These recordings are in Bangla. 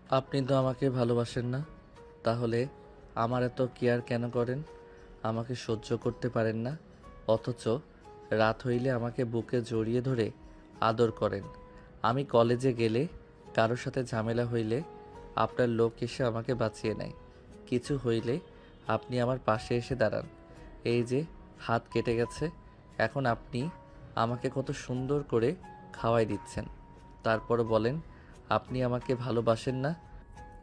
আপনি তো আমাকে ভালোবাসেন না, তাহলে আমার এত কেয়ার কেন করেন? আমাকে সহ্য করতে পারেন না, অথচ রাত হইলে আমাকে বুকে জড়িয়ে ধরে আদর করেন। আমি কলেজে গেলে, কারোর সাথে ঝামেলা হইলে আপনার লোক এসে আমাকে বাঁচিয়ে নেয়। কিছু হইলে আপনি আমার পাশে এসে দাঁড়ান। এই যে হাত কেটে গেছে, এখন আপনি আমাকে কত সুন্দর করে খাওয়াই দিচ্ছেন। তারপর বলেন আপনি আমাকে ভালোবাসেন না।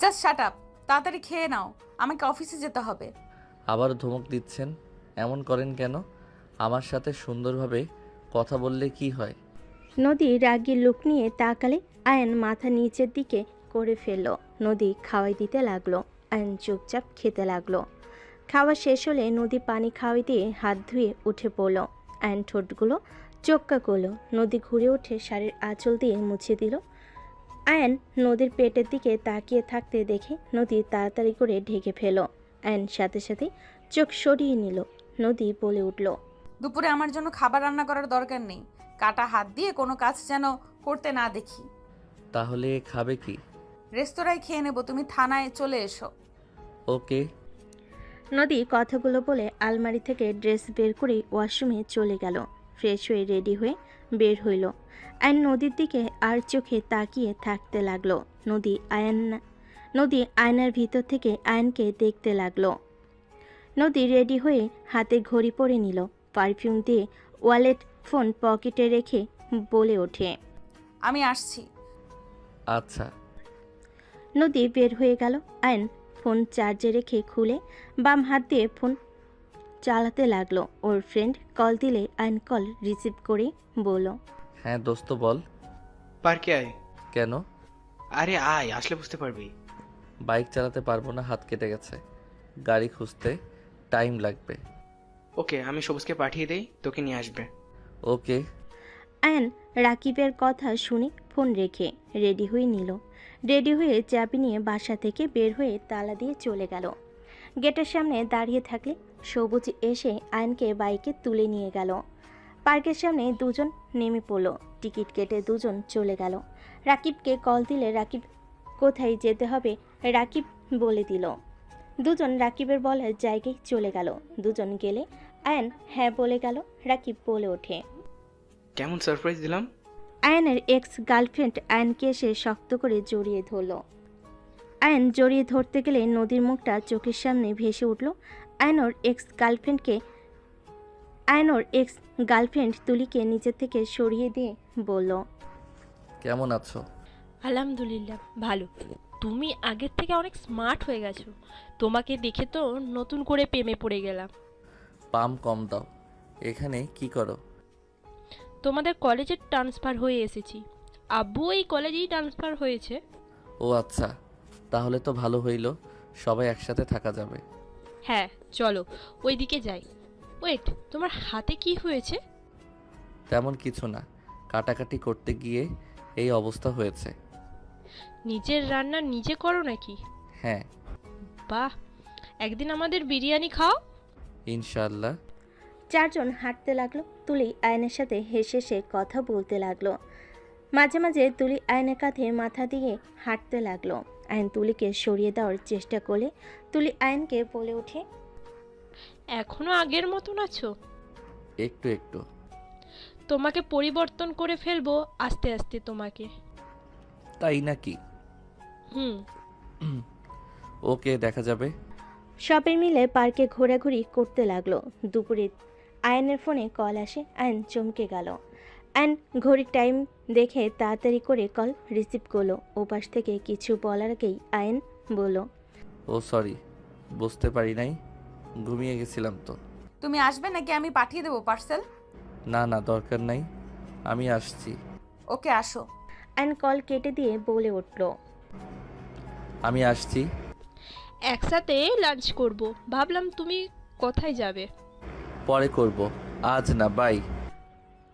জাস্ট শাট আপ, তাড়াতাড়ি খেয়ে নাও, আমাকে অফিসে যেতে হবে। আবার ধমক দিচ্ছেন, এমন করেন কেন? আমার সাথে সুন্দরভাবে কথা বললে কি হয়? নদী রাগী লুক নিয়ে তাকালে আয়ন মাথা নিচের দিকে করে ফেলল। নদী খাওয়াই দিতে লাগলো। আয়ন চুপচাপ খেতে লাগলো। খাওয়া শেষ হলে নদী পানি খাওয়াই দিয়ে হাত ধুয়ে উঠে পড়ল। আয়ন ঠোঁটগুলো চোক্কা করলো। নদী ঘুরে উঠে শাড়ির আঁচল দিয়ে মুছে দিল। আয়ন নদীর পেটের দিকে তাকিয়ে থাকতে দেখে নদী তাড়াতাড়ি করে ঢেকে ফেল। আয়ন সাথে সাথে চোখ সরিয়ে নিল। নদী বলে উঠল, দুপুরে আমার জন্য খাবার রান্না করার দরকার নেই। কাটা হাত দিয়ে কোনো কাজ যেন করতে না দেখি। তাহলে খাবে কি? রেস্তোরাঁয় খেয়ে নেব, তুমি থানায় চলে এসো। ওকে। নদী কথাগুলো বলে আলমারি থেকে ড্রেস বের করে ওয়াশরুমে চলে গেল। ফ্রেশ হয়ে রেডি হয়ে বের হইল। আয়ন নদীর দিকে আর চোখে তাকিয়ে থাকতে লাগলো। নদী আয়নার ভিতর থেকে আয়নকে দেখতে লাগলো। নদী রেডি হয়ে হাতে ঘড়ি পরে নিল। পারফিউম দিয়ে ওয়ালেট ফোন পকেটে রেখে বলে ওঠে, আমি আসছি। আচ্ছা। নদী বের হয়ে গেল। আয়ন ফোন চার্জে রেখে খুলে বাম হাত দিয়ে ফোন চালাতে লাগলো। ওর ফ্রেন্ড কল দিলে আয়ন কল রিসিভ করে বলল, হ্যাঁ দোস্ত বল। পার্কে আয়। কেন? আরে আয়, আসলে বুঝতে পারবি। বাইক চালাতে পারবো না, হাত কেটে গেছে। গাড়ি খুঁজতে টাইম লাগবে। ওকে, আমি সবুজকে পাঠিয়ে দেই, তোকে নিয়ে আসবে। ওকে। আয়ন রাকিবের কথা শুনে ফোন রেখে রেডি হয়ে নিল। রেডি হয়ে চাবি নিয়ে বাসা থেকে বের হয়ে তালা দিয়ে চলে গেল। গেটের সামনে দাঁড়িয়ে থাকলে সবুজ এসে আয়নকে বাইকে তুলে নিয়ে গেল। পার্কের সামনে দুজন নেমে পড়ল। টিকিট কেটে দুজন চলে গেল। রাকিবকে কল দিলে রাকিব কোথায় যেতে হবে রাকিব বলে দিল। দুজন রাকিবের বলার জায়গায় চলে গেল। দুজন গেলে আয়ন হ্যাঁ বলে গেল। রাকিব বলে ওঠে, কেমন সারপ্রাইজ দিলাম? আয়নের এক্স গার্লফ্রেন্ড আয়নকে এসে শক্ত করে জড়িয়ে ধরল। আয়ন জড়িয়ে ধরতে গেলে নদীর মুখটা চোখের সামনে ভেসে উঠল। আয়নোর এক্স গার্লফ্রেন্ড তুলিকে নিচের থেকে সরিয়ে দিয়ে বলল, কেমন আছো? আলহামদুলিল্লাহ ভালো। তুমি আগের থেকে অনেক স্মার্ট হয়ে গেছো। তোমাকে দেখে তো নতুন করে প্রেমে পড়ে গেলাম। পাম কম দাও। এখানে কি করো? তোমাদের কলেজে ট্রান্সফার হয়ে এসেছি। আব্বু এই কলেজেই ট্রান্সফার হয়েছে। ও আচ্ছা, তাহলে তো ভালো হইল, সবাই একসাথে থাকা যাবে। হ্যাঁ চলো ওইদিকে যাই। ওয়েট, তোমার হাতে কি হয়েছে? তেমন কিছু না, কাটাকাটি করতে গিয়ে এই অবস্থা হয়েছে। নিজের রান্না নিজে করো নাকি? হ্যাঁ। বাহ, একদিন আমাদের বিরিয়ানি খাও। ইনশাআল্লাহ। চারজন হাঁটতে লাগলো। তুলি আয়নের সাথে হেসে হেসে কথা বলতে লাগলো। মাঝে মাঝে তুলি আয়নের কাঁধে মাথা দিয়ে হাঁটতে লাগলো। আয়ন তুলিকে সরিয়ে দেওয়ার চেষ্টা করলে তুলি আয়নকে বলে ওঠে, এখনো আগের মতন আছো? একটু একটু। তোমাকে পরিবর্তন করে ফেলবো আস্তে আস্তে তোমাকে। তাই নাকি? হুম। ওকে, দেখা যাবে। সবাই মিলে পার্কে ঘোরাঘুরি করতে লাগলো। দুপুরে আয়নের ফোনে কল আসে। আয়ন চমকে গেল। আয়ন ঘড়ির টাইম দেখে তাড়াতাড়ি করে কল রিসিভ করলো। ওপাশ থেকে কিছু বলার আগেই আয়ন বলল, ও সরি, বুঝতে পারি নাই, ঘুমিয়ে গেছিলাম তো। তুমি আসবে নাকি আমি পাঠিয়ে দেবো পার্সেল? না না, দরকার নাই, আমি আসছি। ওকে আসো। আয়ন কল কেটে দিয়ে বলে উঠল, আমি আসছি। একসাথে লাঞ্চ করব। ভাবলাম তুমি কোথায় যাবে। পরে করব, আজ না, বাই।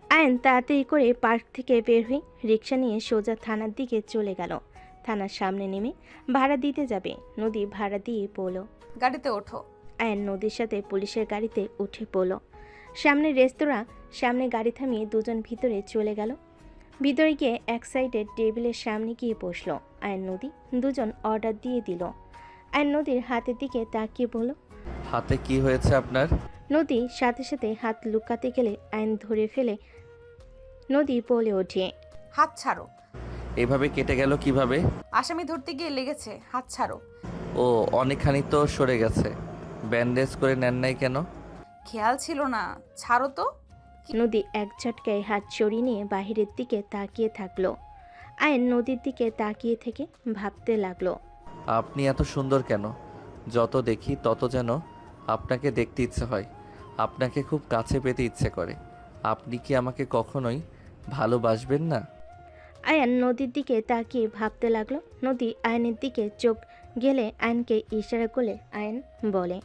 আয়ন তাড়াতাড়ি করে পার্ক থেকে বের হয়ে রিক্সা নিয়ে সোজা থানার দিকে চলে গেল। থানার সামনে নেমে ভাড়া দিতে যাবে। নদী ভাড়া দিয়ে পড়ল। গাড়িতে ওঠো। আয়ন নদীর সাথে পুলিশের গাড়িতে উঠে পড়ল। সামনে রেস্তোরাঁ, সামনে গাড়ি থামিয়ে দুজন ভিতরে চলে গেল। ভিতরে গিয়ে এক সাইডের টেবিলের সামনে গিয়ে বসলো। আয়ন নদী দুজন অর্ডার দিয়ে দিল। আয়ন নদীর হাতের দিকে তাকিয়ে বলল। হাতে কি হয়েছে আপনার? নদী সাথে সাথে হাত লুকাতে গেলে আয়ন ধরে ফেলে নদী বলে ওঠে। হাত ছাড়ো। এভাবে কেটে গেল কিভাবে? আসামি ধরতে গিয়ে লেগেছে, হাত ছাড়ো। ও, অনেকখানি তো সরে গেছে। ব্যান্ডেজ করে নেন নাই কেন? খেয়াল ছিল না, ছাড়ো তো। নদী এক ঝটকায় হাত সরিয়ে নিয়ে বাহিরের দিকে তাকিয়ে থাকলো। আয়ন নদীর দিকে তাকিয়ে থেকে ভাবতে লাগলো। আপনি এত সুন্দর কেন? যত দেখি তত যেন আপনাকে দেখতে ইচ্ছে হয়, আপনাকে খুব কাছে পেতে ইচ্ছে করে। আপনি কি আমাকে কখনোই ভালোবাসবেন না? আয়ন নদীর দিকে তাকিয়ে ভাবতে লাগলো। নদী আয়নের দিকে চোখ গেলে আয়নকে ইশারা করলে আয়ন বলে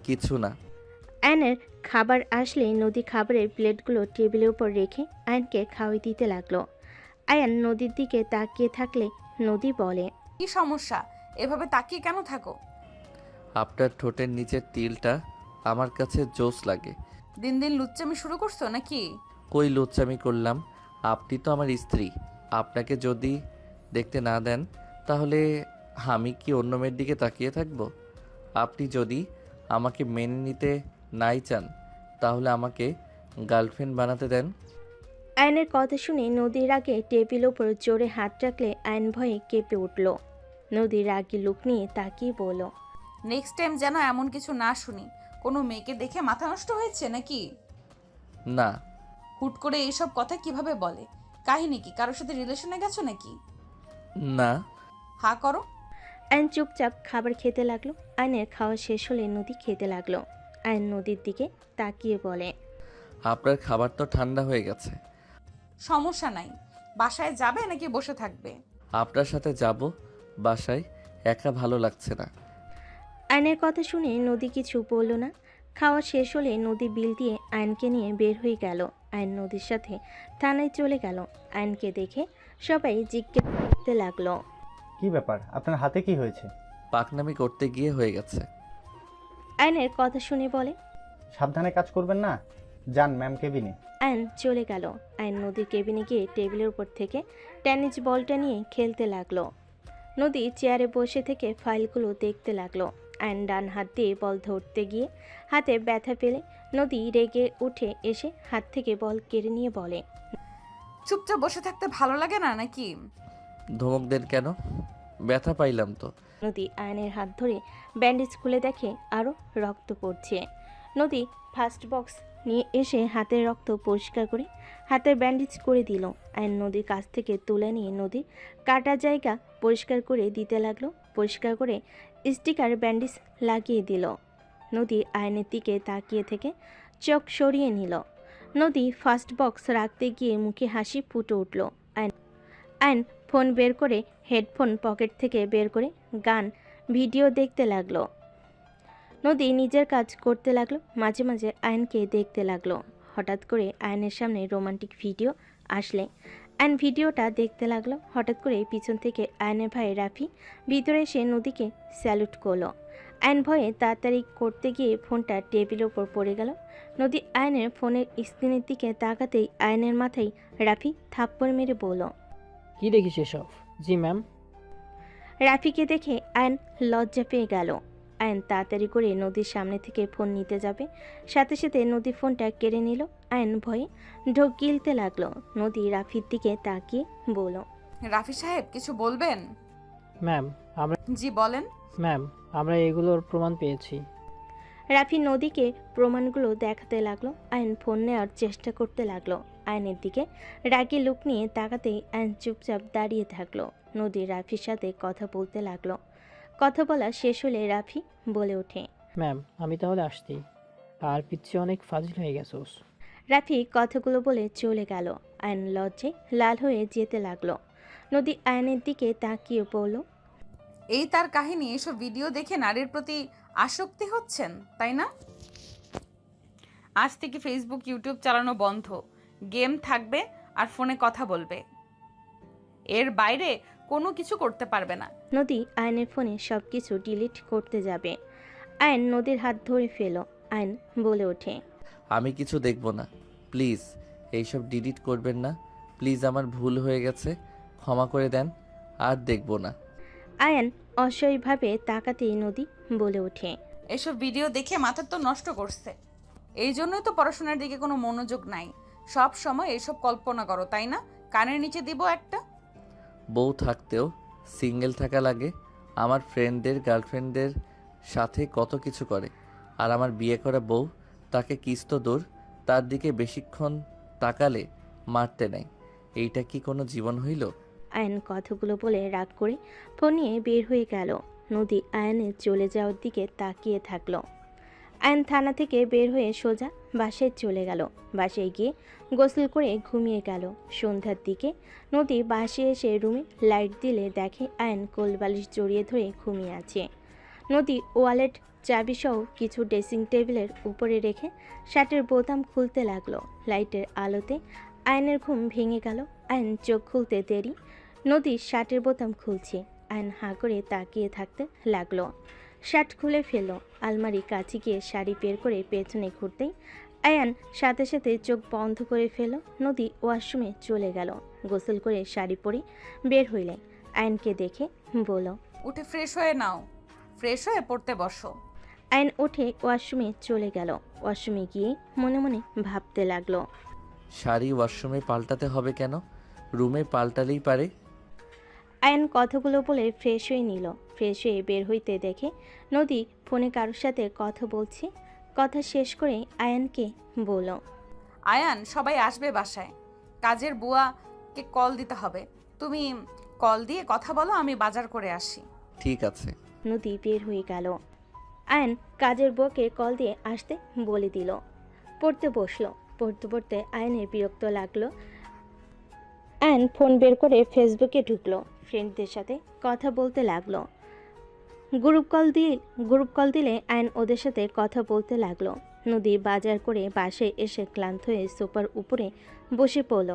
কিছু না। আয়নের খাবার আসলে নদী খাবারের প্লেটগুলো টেবিলের উপর রেখে আয়নকে খাওয়াই দিতে লাগলো। আয়ন নদীর দিকে তাকিয়ে থাকলে নদী বলে। কি সমস্যা? এভাবে তাকিয়ে কেন থাকো? আপনার ঠোঁটের নিচের তিলটা আমার কাছে জোস লাগে। দিন দিন লুচ্চামি শুরু করছো নাকি? কই লুচ্চামি করলাম? আপনি তো আমার স্ত্রী। আপনাকে যদি দেখতে না দেন তাহলে আমি কি অন্য মেয়ের দিকে তাকিয়ে থাকবো? আপনি যদি আমাকে মেনে নিতে নাই চান তাহলে আমাকে গার্লফ্রেন্ড বানাতে দেন। আয়নের কথা শুনে নদীর আগে টেবিল ওপর জোরে হাত রাখলে আয়ন ভয়ে কেঁপে উঠল। নদীর রাগী লুক নিয়ে তাকিয়ে বলল। নেক্সট টাইম যেন এমন কিছু না শুনি। কোনো মেয়েকে দেখে মাথা নষ্ট হয়েছে নাকি? না। হুট করে এইসব কথা কিভাবে বলে? কাহিনী কি? কারোর সাথে রিলেশনে গেছো নাকি? না। হা করো। আয়ন চুপচাপ খাবার খেতে লাগলো। আয়নের খাওয়া শেষ হলে নদী খেতে লাগলো। আয়ন নদীর দিকে তাকিয়ে বলে। আপনার খাবার তো ঠান্ডা হয়ে গেছে। সমস্যা নাই। বাসায় যাবে নাকি বসে থাকবে? আপনার সাথে যাব বাসায়, একা ভালো লাগছে না। আয়নের কথা শুনে নদী কিছু বলল না। খাওয়া শেষ হলে নদী বিল দিয়ে আয়নকে নিয়ে বের হয়ে গেল। আয়ন নদীর সাথে থানায় চলে গেল। আয়নকে দেখে সবাই জিজ্ঞেস করতে লাগলো। কি ব্যাপার, আপনার হাতে কি হয়েছে? পাকনামি করতে গিয়ে হয়ে গেছে। আয়নের কথা শুনে বলে। সাবধানে কাজ করবেন না, যান ম্যাম কেবিনে। আয়ন চলে গেল। আয়ন নদীর কেবিনে গিয়ে টেবিলের উপর থেকে টেনিস বলটা নিয়ে খেলতে লাগলো। নদী চেয়ারে বসে থেকে ফাইলগুলো দেখতে লাগলো। আয়ন ডান হাত দিয়ে বল ধরতে গিয়ে হাতে ব্যথা পেলে নদী রেগে উঠে এসে হাত থেকে বল কেড়ে নিয়ে বলে। চুপচাপ বসে থাকতে ভালো লাগে না নাকি? ধমক দেন কেন? ব্যথা পাইলাম তো। নদী আয়নের হাত ধরে ব্যান্ডেজ খুলে দেখে আরও রক্ত পড়ছে। নদী ফার্স্ট বক্স নিয়ে এসে হাতের রক্ত পরিষ্কার করে হাতের ব্যান্ডেজ করে দিল। আয়ন নদীর কাছ থেকে তুলে নিয়ে নদীর কাটা জায়গা পরিষ্কার করে দিতে লাগলো। পরিষ্কার করে স্টিকার ব্যান্ডেজ লাগিয়ে দিল। নদী আয়নের দিকে তাকিয়ে থেকে চোখ সরিয়ে নিল। নদী ফার্স্ট বক্স রাখতে গিয়ে মুখে হাসি ফুটে উঠল। আয়ন ফোন বের করে হেডফোন পকেট থেকে বের করে গান ভিডিও দেখতে লাগলো। নদী নিজের কাজ করতে লাগলো, মাঝে মাঝে আয়নকে দেখতে লাগলো। হঠাৎ করে আয়নের সামনে রোমান্টিক ভিডিও আসলে আয়ন ভিডিওটা দেখতে লাগলো। হঠাৎ করে পিছন থেকে আয়নের ভাই রাফি ভিতরে এসে নদীকে স্যালুট করলো। আয়ন ভয়ে তাড়াতাড়ি করতে গিয়ে ফোনটা টেবিলের ওপর পড়ে গেল। নদী আয়নের ফোনের স্ক্রিনের দিকে তাকাতেই আয়নের মাথায় রাফি থাপ্পড় মেরে বলল। কি দেখিস এসব? জি ম্যাম। রাফিকে দেখে আয়ন লজ্জা পেয়ে গেল। আয়ন তাড়াতাড়ি করে নদীর সামনে থেকে ফোন নিতে যাবে, সাথে সাথে নদী ফোনটা কেড়ে নিল। আয়ন ভয়ে ঢোক গিলতে লাগলো। নদী রাফির দিকে তাকিয়ে বলল। রাফি সাহেব কিছু বলবেন? ম্যাম আমরা জি বলেন। ম্যাম আমরা এগুলোর প্রমাণ পেয়েছি। রাফি নদীকে প্রমাণগুলো দেখাতে লাগলো। আয়ন ফোন নেওয়ার চেষ্টা করতে লাগলো। আয়নের দিকে রাগী লুক নিয়ে তাকাতেই আয়ন চুপচাপ দাঁড়িয়ে থাকলো। নদী রাফির সাথে কথা বলতে লাগলো। কথা বলা শেষ হলে রাফি বলে ওঠে। ম্যাম আমি তাহলে আসছি, আর পিচ্ছে অনেক ফাজিল হয়ে গেছোস। রাফি কথাগুলো বলে চলে গেল। আয়ন লজ্জায় লাল হয়ে যেতে লাগলো। নদী আয়নের দিকে তাকিয়ে বলল। এই তার কাহিনী? এসব ভিডিও দেখে নারীর প্রতি আসক্তি হচ্ছেন তাই না? আজ থেকে ফেসবুক ইউটিউব চালানো বন্ধ। গেম থাকবে আর ফোনে কথা বলবে। এর বাইরে কোনো কিছু করতে পারবে না। নদী আয়নের ফোনে সব কিছু ডিলিট করতে যাবে। আয়ন নদীর হাত ধরে ফেল। আয়ন বলে ওঠে। আমি কিছু দেখব না, প্লিজ। এইসব ডিলিট করবেন না প্লিজ, আমার ভুল হয়ে গেছে, ক্ষমা করে দেন। আর দেখব না। আয়ান অসহায়ভাবে তাকাতেই নদী বলে ওঠে। এসব ভিডিও দেখে মাথা তো নষ্ট করছে। এই জন্যই তো পড়াশোনার দিকে কোনো মনোযোগ নাই। সব সময় এসব কল্পনা করো, তাই না? কানের নিচে দিব একটা। বউ থাকতেও সিঙ্গেল থাকা লাগে। আমার ফ্রেন্ডদের গার্লফ্রেন্ডদের সাথে কত কিছু করে, আর আমার বিয়ে করা বউ, তাকে কিস তো দূর, তার দিকে বেশিক্ষণ তাকালে মারতে নেই। এইটা কি কোনো জীবন হইল? আয়ান কথাগুলো বলে রাগ করে ফোন নিয়ে বের হয়ে গেল। নদী আয়ানের চলে যাওয়ার দিকে তাকিয়ে থাকলো। আয়ান থানা থেকে বের হয়ে সোজা বাসায় চলে গেল। বাসায় গিয়ে গোসল করে ঘুমিয়ে গেল। সন্ধ্যার দিকে নদী বাসে এসে রুমে লাইট দিলে দেখে আয়ান কোলবালিশ জড়িয়ে ধরে ঘুমিয়ে আছে। নদী ওয়ালেট, চাবিসহ কিছু ড্রেসিং টেবিলের উপরে রেখে শার্টের বোতাম খুলতে লাগলো। লাইটের আলোতে আয়নের ঘুম ভেঙে গেল। আয়ন চোখ খুলতে দেরি। নদী শার্টের বোতাম খুলছে। আয়ন হাঁ করে তাকিয়ে থাকতে লাগলো। শার্ট খুলে ফেলল। আলমারি কাছে গিয়ে শাড়ি বের করে পেছনে ঘুরতেই আয়ান সাথে সাথে চোখ বন্ধ করে ফেলল। নদী ওয়াশরুমে চলে গেল। গোসল করে শাড়ি পরে বের হইলে আয়নকে দেখে বলল, উঠে ফ্রেশ হয়ে নাও, ফ্রেশ হয়ে পড়তে বসো। আয়ন উঠে ওয়াশরুমে চলে গেল। ওয়াশরুমে গিয়ে মনে মনে ভাবতে লাগলো। শাড়ি ওয়াশরুমে পাল্টাতে হবে কেন? রুমে পাল্টালেই পারে। আয়ন কথাগুলো বলে ফ্রেশ হয়ে নিল। ফ্রেশ হয়ে বের হইতে দেখে নদী ফোনে কারোর সাথে কথা বলছে। কথা শেষ করে আয়ানকে বলল, আয়ান, সবাই আসবে বাসায়। কাজের বুয়াকে কল দিতে হবে। তুমি কল দিয়ে কথা বলো, আমি বাজার করে আসি। ঠিক আছে। নদী বের হয়ে গেল। আয়ন কাজের বউকে কল দিয়ে আসতে বলে দিল। পড়তে বসলো। পড়তে পড়তে আয়নের বিরক্ত লাগলো। আয়ন ফোন বের করে ফেসবুকে ঢুকলো। ফ্রেন্ডদের সাথে কথা বলতে লাগলো। গ্রুপ কল দিলে আয়ন ওদের সাথে কথা বলতে লাগলো। নদী বাজার করে বাসায় এসে ক্লান্ত হয়ে সোফার উপরে বসে পড়ল।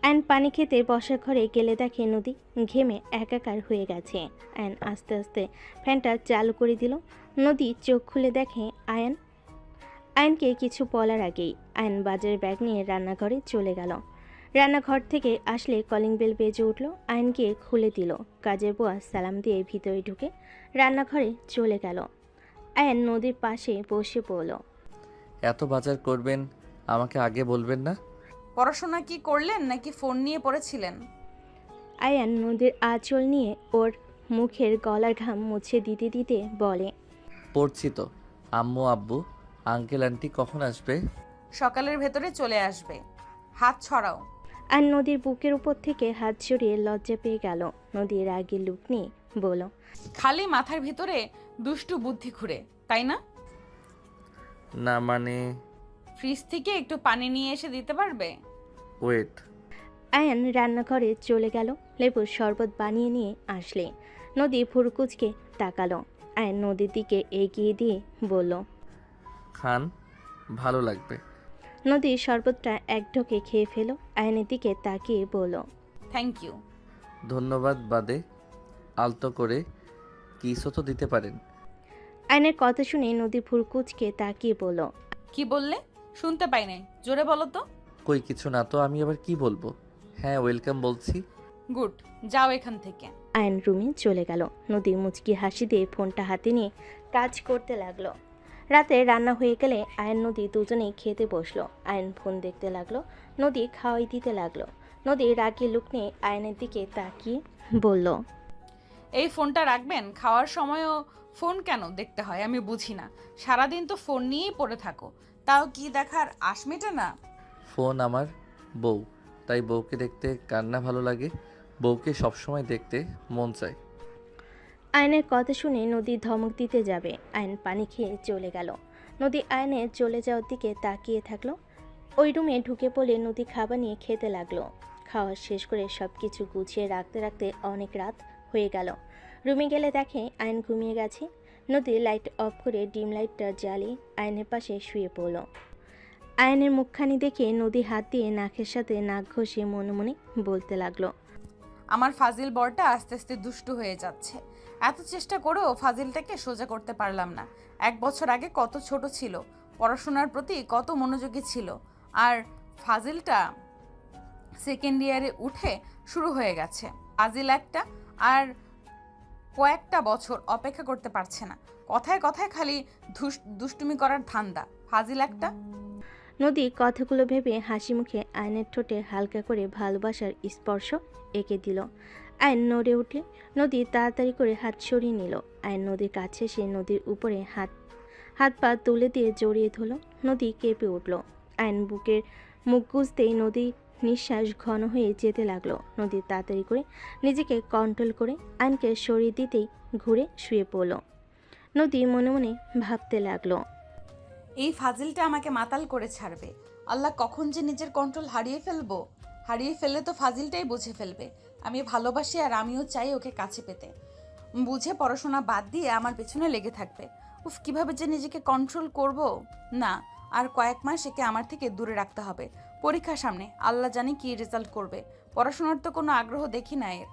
আয়ন পানি খেতে বসার ঘরে গেলে দেখে নদী ঘেমে একাকার হয়ে গেছে। আয়ন আস্তে আস্তে ফ্যানটা চালু করে দিল। নদী চোখ খুলে দেখে আয়নকে কিছু বলার আগেই আয়ন বাজারের ব্যাগ নিয়ে রান্নাঘরে চলে গেল। রান্নাঘর থেকে আসলে কলিং বেল বেজে উঠল। আয়ন গিয়ে খুলে দিল। কাজের বুয়া সালাম দিয়ে ভিতরে ঢুকে রান্নাঘরে চলে গেল। আয়ন নদীর পাশে বসে পড়ল। এত বাজার করবেন, আমাকে আগে বলবেন না? পড়াশোনা কি করলেন নাকি ফোন নিয়ে পড়েছিলেন? আয়ান নদীর আঁচল নিয়ে ওর মুখের গলার ঘাম মুছে দিতে দিতে বলে, পড়ছি তো। আম্মু আব্বু আঙ্কেল আন্টি কখন আসবে? সকালের ভেতরে চলে আসবে। হাত ছড়াও। আর নদীর বুকের উপর থেকে হাত সরিয়ে লজ্জা পেয়ে গেল। নদীর রাগের লুক নিয়ে বলল, খালি মাথার ভিতরে দুষ্টু বুদ্ধি ঘুরে, তাই না? না মানে, ফ্রিজ থেকে একটু পানি নিয়ে এসে দিতে পারবে? ওয়েট। আয়ান রান্নাঘরে চলে গেল। লেবুর শরবত বানিয়ে নিয়ে আসলে নদী ফুরকুচকে তাকালো। আয়ান নদীর দিকে এগিয়ে দিয়ে বলল, খান, ভালো লাগবে। নদী শরবতটা এক ঢোকে খেয়ে ফেল। আয়নের দিকে তাকিয়ে বলল, থ্যাংক ইউ। ধন্যবাদ বাদে আলতো করে কিসও তো দিতে পারেন। আয়নের কথা শুনে নদী ফুরকুচকে তাকিয়ে বলল, কি বললে? শুনতে পাই নাই, জোরে বলো তো। কই কিছু না তো, আমি আবার কি বলবো? হ্যাঁ ওয়েলকাম বলছি। গুড, যাও এখান থেকে। আয়ন রুমে চলে গেল। নদী মুচকি হাসি দিয়ে ফোনটা হাতে নিয়ে কাজ করতে লাগলো। রাতে রান্না হয়ে গেলে আয়ন নদী দুজনেই খেতে বসলো। আয়ন ফোন দেখতে লাগলো, নদী খাওয়াই দিতে লাগলো। নদী রাগি লুক নিয়ে আয়নের দিকে তাকিয়ে বলল, এই ফোনটা রাখবেন? খাওয়ার সময়ও ফোন কেন দেখতে হয় আমি বুঝি না। সারাদিন তো ফোন নিয়েই পড়ে থাকো, তাও কি দেখার আশ মেটে না? ফোন আমার বউ, তাই বউকে দেখতে কার না ভালো লাগে? বউকে সবসময় দেখতে মন চায়। আয়নের কথা শুনে নদী ধমক দিতে যাবে। আয়ন পানি খেয়ে চলে গেল। নদী আয়নের চলে যাওয়ার দিকে তাকিয়ে থাকলো। ওই রুমে ঢুকে পড়ে নদী খাবার নিয়ে খেতে লাগলো। খাওয়া শেষ করে সব কিছু গুছিয়ে রাখতে রাখতে অনেক রাত হয়ে গেল। রুমে গেলে দেখে আয়ন ঘুমিয়ে গেছে। নদী লাইট অফ করে ডিম লাইটটা জ্বালিয়ে আয়নের পাশে শুয়ে পড়ল। আয়নের মুখখানি দেখে নদী হাত দিয়ে নাকের সাথে নাক ঘষে মনে মনে বলতে লাগলো, আমার ফাজিল বরটা আস্তে আস্তে দুষ্টু হয়ে যাচ্ছে। এত চেষ্টা করেও ফাজিলটাকে সোজা করতে পারলাম না। 1 বছর আগে কত ছোট ছিল, পড়াশোনার প্রতি কত মনোযোগী ছিল, আর ফাজিলটা সেকেন্ড ইয়ারে উঠে শুরু হয়ে গেছে। ফাজিল একটা, আর কয়েকটা বছর অপেক্ষা করতে পারছে না। কথায় কথায় খালি দুষ্টুমি করার ধান্দা, ফাজিল একটা। নদী কথাগুলো ভেবে হাসি মুখে আয়নের ঠোঁটে হালকা করে ভালোবাসার স্পর্শ এঁকে দিল। আয়ন নড়ে উঠলে নদী তাড়াতাড়ি করে হাত সরিয়ে নিল। আয়ন নদীর কাছে সে নদীর উপরে হাত পা তুলে দিয়ে জড়িয়ে ধরল। নদী কেঁপে উঠল। আয়ন বুকের মুখ গুজতেই নদী নিঃশ্বাস ঘন হয়ে যেতে লাগলো। নদী তাড়াতাড়ি করে নিজেকে কন্ট্রোল করে আয়নকে সরিয়ে দিতেই ঘুরে শুয়ে পড়ল। নদী মনে মনে ভাবতে লাগলো, এই ফাজিলটা আমাকে মাতাল করে ছাড়বে। আল্লাহ, কখন যে নিজের কন্ট্রোল হারিয়ে ফেলবো। হারিয়ে ফেললে তো ফাজিলটাই বুঝে ফেলবে আমি ভালোবাসি, আর আমিও চাই ওকে কাছে পেতে। বুঝে পড়াশোনা বাদ দিয়ে আমার পেছনে লেগে থাকবে। উফ, কিভাবে যে নিজেকে কন্ট্রোল করব। না, আর কয়েক মাস একে আমার থেকে দূরে রাখতে হবে। পরীক্ষা সামনে, আল্লাহ জানি কি রেজাল্ট করবে। পড়াশোনার তো কোনো আগ্রহ দেখি না এর।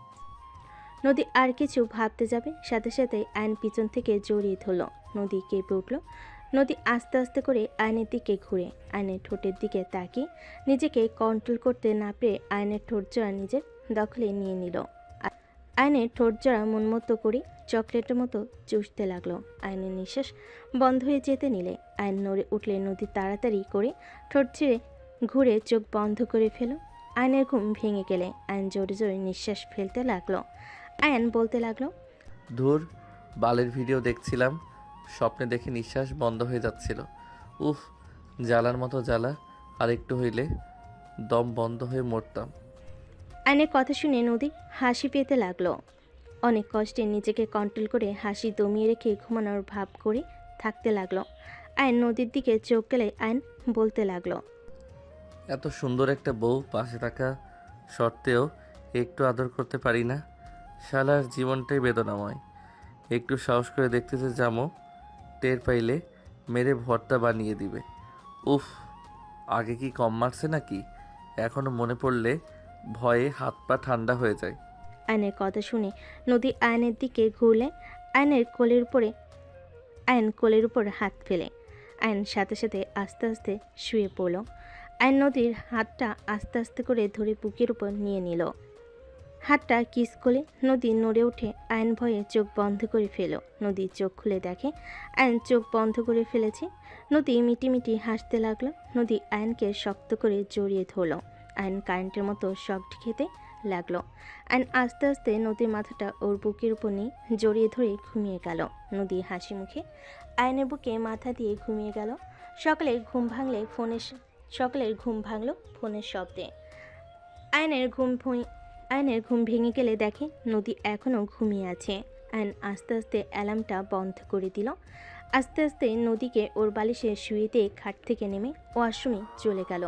নদী আর কিছু ভাবতে যাবে, সাথে সাথে আয়ন পিছন থেকে জড়িয়ে ধরল। নদী কেঁপে উঠল। নদী আস্তে আস্তে করে আয়নের দিকে ঘুরে আয়নের ঠোঁটের দিকে তাকিয়ে নিজেকে কন্ট্রোল করতে না পেরে আয়নের ঠোঁট জোড়া নিজের দখলে নিয়ে নিল। আয়নের ঠোঁট জোড়া মন মতো করে চকলেটের মতো চুষতে লাগলো। আয়নের নিঃশ্বাস বন্ধ হয়ে যেতে নিলে আয়ন নড়ে উঠলে নদী তাড়াতাড়ি করে ঠোঁট ছেড়ে ঘুরে চোখ বন্ধ করে ফেল। আয়নের ঘুম ভেঙে গেলে আয়ন জোরে জোরে নিঃশ্বাস ফেলতে লাগলো। আয়ন বলতে লাগলো, ধুর, বালের ভিডিও দেখছিলাম, স্বপ্নে দেখে নিঃশ্বাস বন্ধ হয়ে যাচ্ছিল। উফ, জ্বালার মতো জ্বালা, আর একটু হইলে দম বন্ধ হয়ে মরতাম। আয়নের কথা শুনে নদী হাসি পেতে লাগলো। অনেক কষ্টে নিজেকে কন্ট্রোল করে হাসি দমিয়ে রেখে ঘুমানোর ভাব করে থাকতে লাগলো। আয়ন নদীর দিকে চোখ গেলে আয়ন বলতে লাগলো, এত সুন্দর একটা বউ পাশে থাকা সত্ত্বেও একটু আদর করতে পারি না। শালার জীবনটাই বেদনাময়। একটু সাহস করে দেখতেছে জামো, টের পাইলে মেরে ভর্তা বানিয়ে দিবে। উফ, আগে কি কম মারছে নাকি? এখনো মনে পড়লে ভয়ে হাত পা ঠান্ডা হয়ে যায়। আয়নের কথা শুনে নদী আয়নের দিকে ঘুরলে আয়ন কোলের উপর হাত ফেলে আয়ন সাথে সাথে আস্তে আস্তে শুয়ে পড়ল। আয়ন নদীর হাতটা আস্তে আস্তে করে ধরে বুকের উপর নিয়ে নিল। হাতটা কিস করে নদী নড়ে উঠে আয়ন ভয়ে চোখ বন্ধ করে ফেল। নদী চোখ খুলে দেখে আয়ন চোখ বন্ধ করে ফেলেছে। নদী মিটিমিটি হাসতে লাগলো। নদী আয়নকে শক্ত করে জড়িয়ে ধরল। আয়ন কারেন্টের মতো শক খেতে লাগলো। আয়ন আস্তে আস্তে নদীর মাথাটা ওর বুকের উপর নিয়ে জড়িয়ে ধরে ঘুমিয়ে গেল। নদী হাসি মুখে আয়নের বুকে মাথা দিয়ে ঘুমিয়ে গেল। সকলের ঘুম ভাঙলো ফোনের শব্দে। আয়নের ঘুম ভেঙে গেলে দেখে নদী এখনও ঘুমিয়ে আছে। আয়ন আস্তে আস্তে অ্যালার্মটা বন্ধ করে দিল। আস্তে আস্তে নদীকে ওর বালিশে শুয়ে দিয়ে খাট থেকে নেমে ওয়াশরুমে চলে গেল।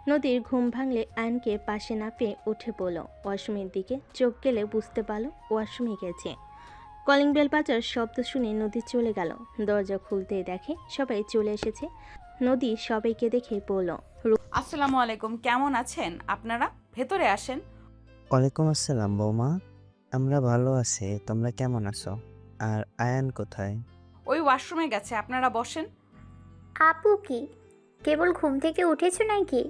নদীর ঘুম ভাঙলে আয়নকে পাশে না পেয়ে উঠে পড়ল। ওয়াশরুমের দিকে চোখ গেলে বুঝতে পারল ওয়াশরুমে গেছে। কলিং বেল বাজার শব্দ শুনে নদী চলে গেল। দরজা খুলতে দেখে সবাই চলে এসেছে। নদী সবাইকে দেখে বলল, আসসালামু আলাইকুম, কেমন আছেন আপনারা? ভেতরে আসেন। ওয়ালাইকুম আসসালাম বৌমা, আমরা ভালো আছি, তোমরা কেমন আছো? আর আয়ান কোথায়? ওই ওয়াশরুমে গেছে, আপনারা বসেন। আপু কি কেবল ঘুম থেকে উঠেছো নাকি?